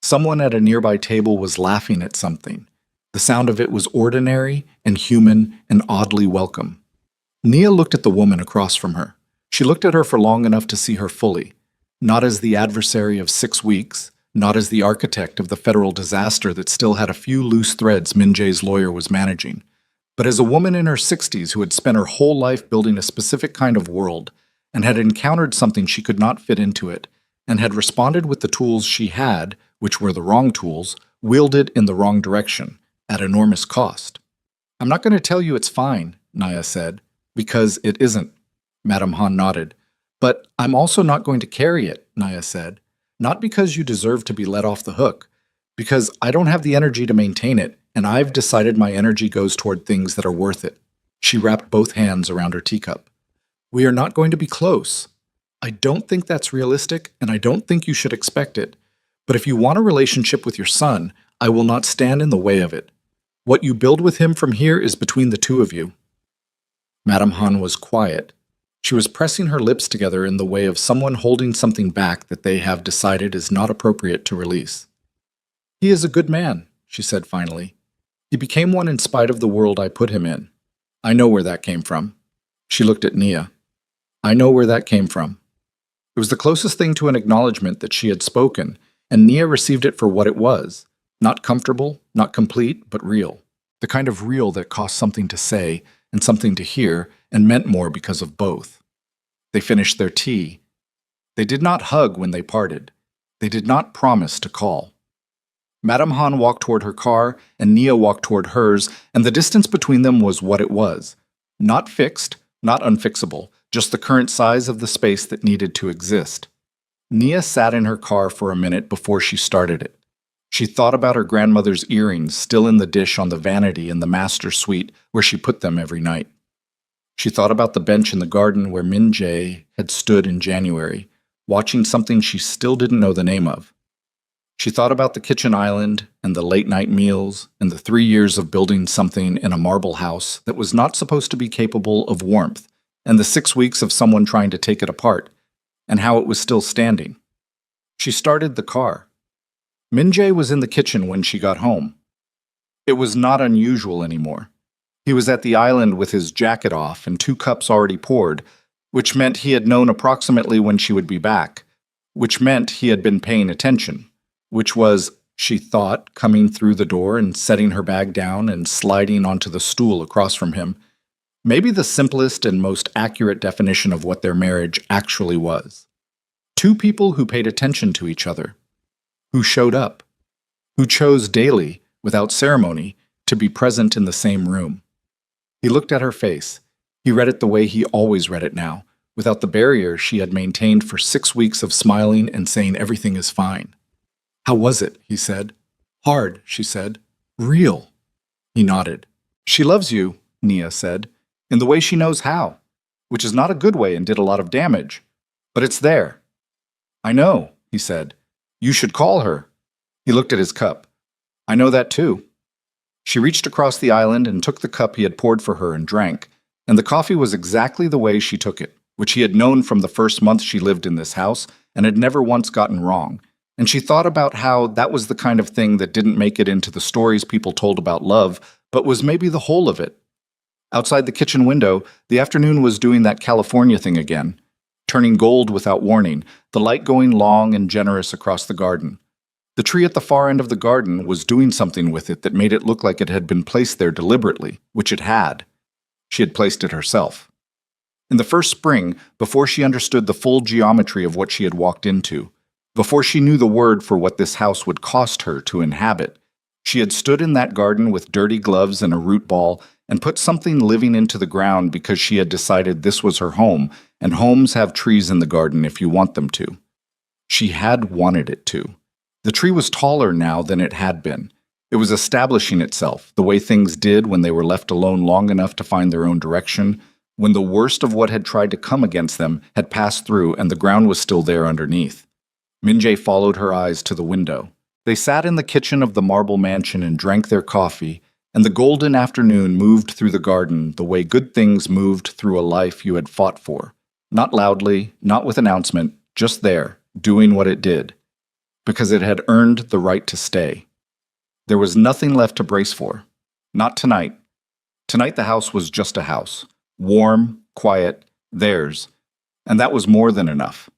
Speaker 1: Someone at a nearby table was laughing at something. The sound of it was ordinary and human and oddly welcome. Nia looked at the woman across from her. She looked at her for long enough to see her fully, not as the adversary of 6 weeks, not as the architect of the federal disaster that still had a few loose threads Min Jae's lawyer was managing, but as a woman in her 60s who had spent her whole life building a specific kind of world and had encountered something she could not fit into it, and had responded with the tools she had, which were the wrong tools, wielded in the wrong direction, at enormous cost. "I'm not going to tell you it's fine," Nia said, "because it isn't." Madame Han nodded. "But I'm also not going to carry it," Nia said. "Not because you deserve to be let off the hook, because I don't have the energy to maintain it, and I've decided my energy goes toward things that are worth it." She wrapped both hands around her teacup. "We are not going to be close. I don't think that's realistic, and I don't think you should expect it. But if you want a relationship with your son, I will not stand in the way of it. What you build with him from here is between the two of you." Madame Han was quiet. She was pressing her lips together in the way of someone holding something back that they have decided is not appropriate to release. "He is a good man," she said finally. "He became one in spite of the world I put him in. I know where that came from." She looked at Nia. "I know where that came from." It was the closest thing to an acknowledgement that she had spoken, and Nia received it for what it was. Not comfortable, not complete, but real. The kind of real that cost something to say and something to hear and meant more because of both. They finished their tea. They did not hug when they parted. They did not promise to call. Madame Han walked toward her car, and Nia walked toward hers, and the distance between them was what it was. Not fixed, not unfixable, just the current size of the space that needed to exist. Nia sat in her car for a minute before she started it. She thought about her grandmother's earrings still in the dish on the vanity in the master suite where she put them every night. She thought about the bench in the garden where Min Jae had stood in January, watching something she still didn't know the name of. She thought about the kitchen island and the late-night meals and the 3 years of building something in a marble house that was not supposed to be capable of warmth, and the 6 weeks of someone trying to take it apart, and how it was still standing. She started the car. Min Jae was in the kitchen when she got home. It was not unusual anymore. He was at the island with his jacket off and 2 cups already poured, which meant he had known approximately when she would be back, which meant he had been paying attention, which was, she thought, coming through the door and setting her bag down and sliding onto the stool across from him, maybe the simplest and most accurate definition of what their marriage actually was. 2 people who paid attention to each other, who showed up, who chose daily, without ceremony, to be present in the same room. He looked at her face. He read it the way he always read it now, without the barrier she had maintained for 6 weeks of smiling and saying everything is fine. "How was it?" he said. "Hard," she said. "Real." He nodded. "She loves you," Nia said, "in the way she knows how, which is not a good way and did a lot of damage. But it's there." "I know," he said. "You should call her." He looked at his cup. "I know that too." She reached across the island and took the cup he had poured for her and drank, and the coffee was exactly the way she took it, which he had known from the first month she lived in this house and had never once gotten wrong. And she thought about how that was the kind of thing that didn't make it into the stories people told about love, but was maybe the whole of it. Outside the kitchen window, the afternoon was doing that California thing again, turning gold without warning, the light going long and generous across the garden. The tree at the far end of the garden was doing something with it that made it look like it had been placed there deliberately, which it had. She had placed it herself. In the first spring, before she understood the full geometry of what she had walked into, before she knew the word for what this house would cost her to inhabit, she had stood in that garden with dirty gloves and a root ball and put something living into the ground because she had decided this was her home, and homes have trees in the garden if you want them to. She had wanted it to. The tree was taller now than it had been. It was establishing itself, the way things did when they were left alone long enough to find their own direction, when the worst of what had tried to come against them had passed through and the ground was still there underneath. Min Jae followed her eyes to the window. They sat in the kitchen of the marble mansion and drank their coffee, and the golden afternoon moved through the garden the way good things moved through a life you had fought for. Not loudly, not with announcement, just there, doing what it did, because it had earned the right to stay. There was nothing left to brace for. Not tonight. Tonight the house was just a house. Warm, quiet, theirs. And that was more than enough.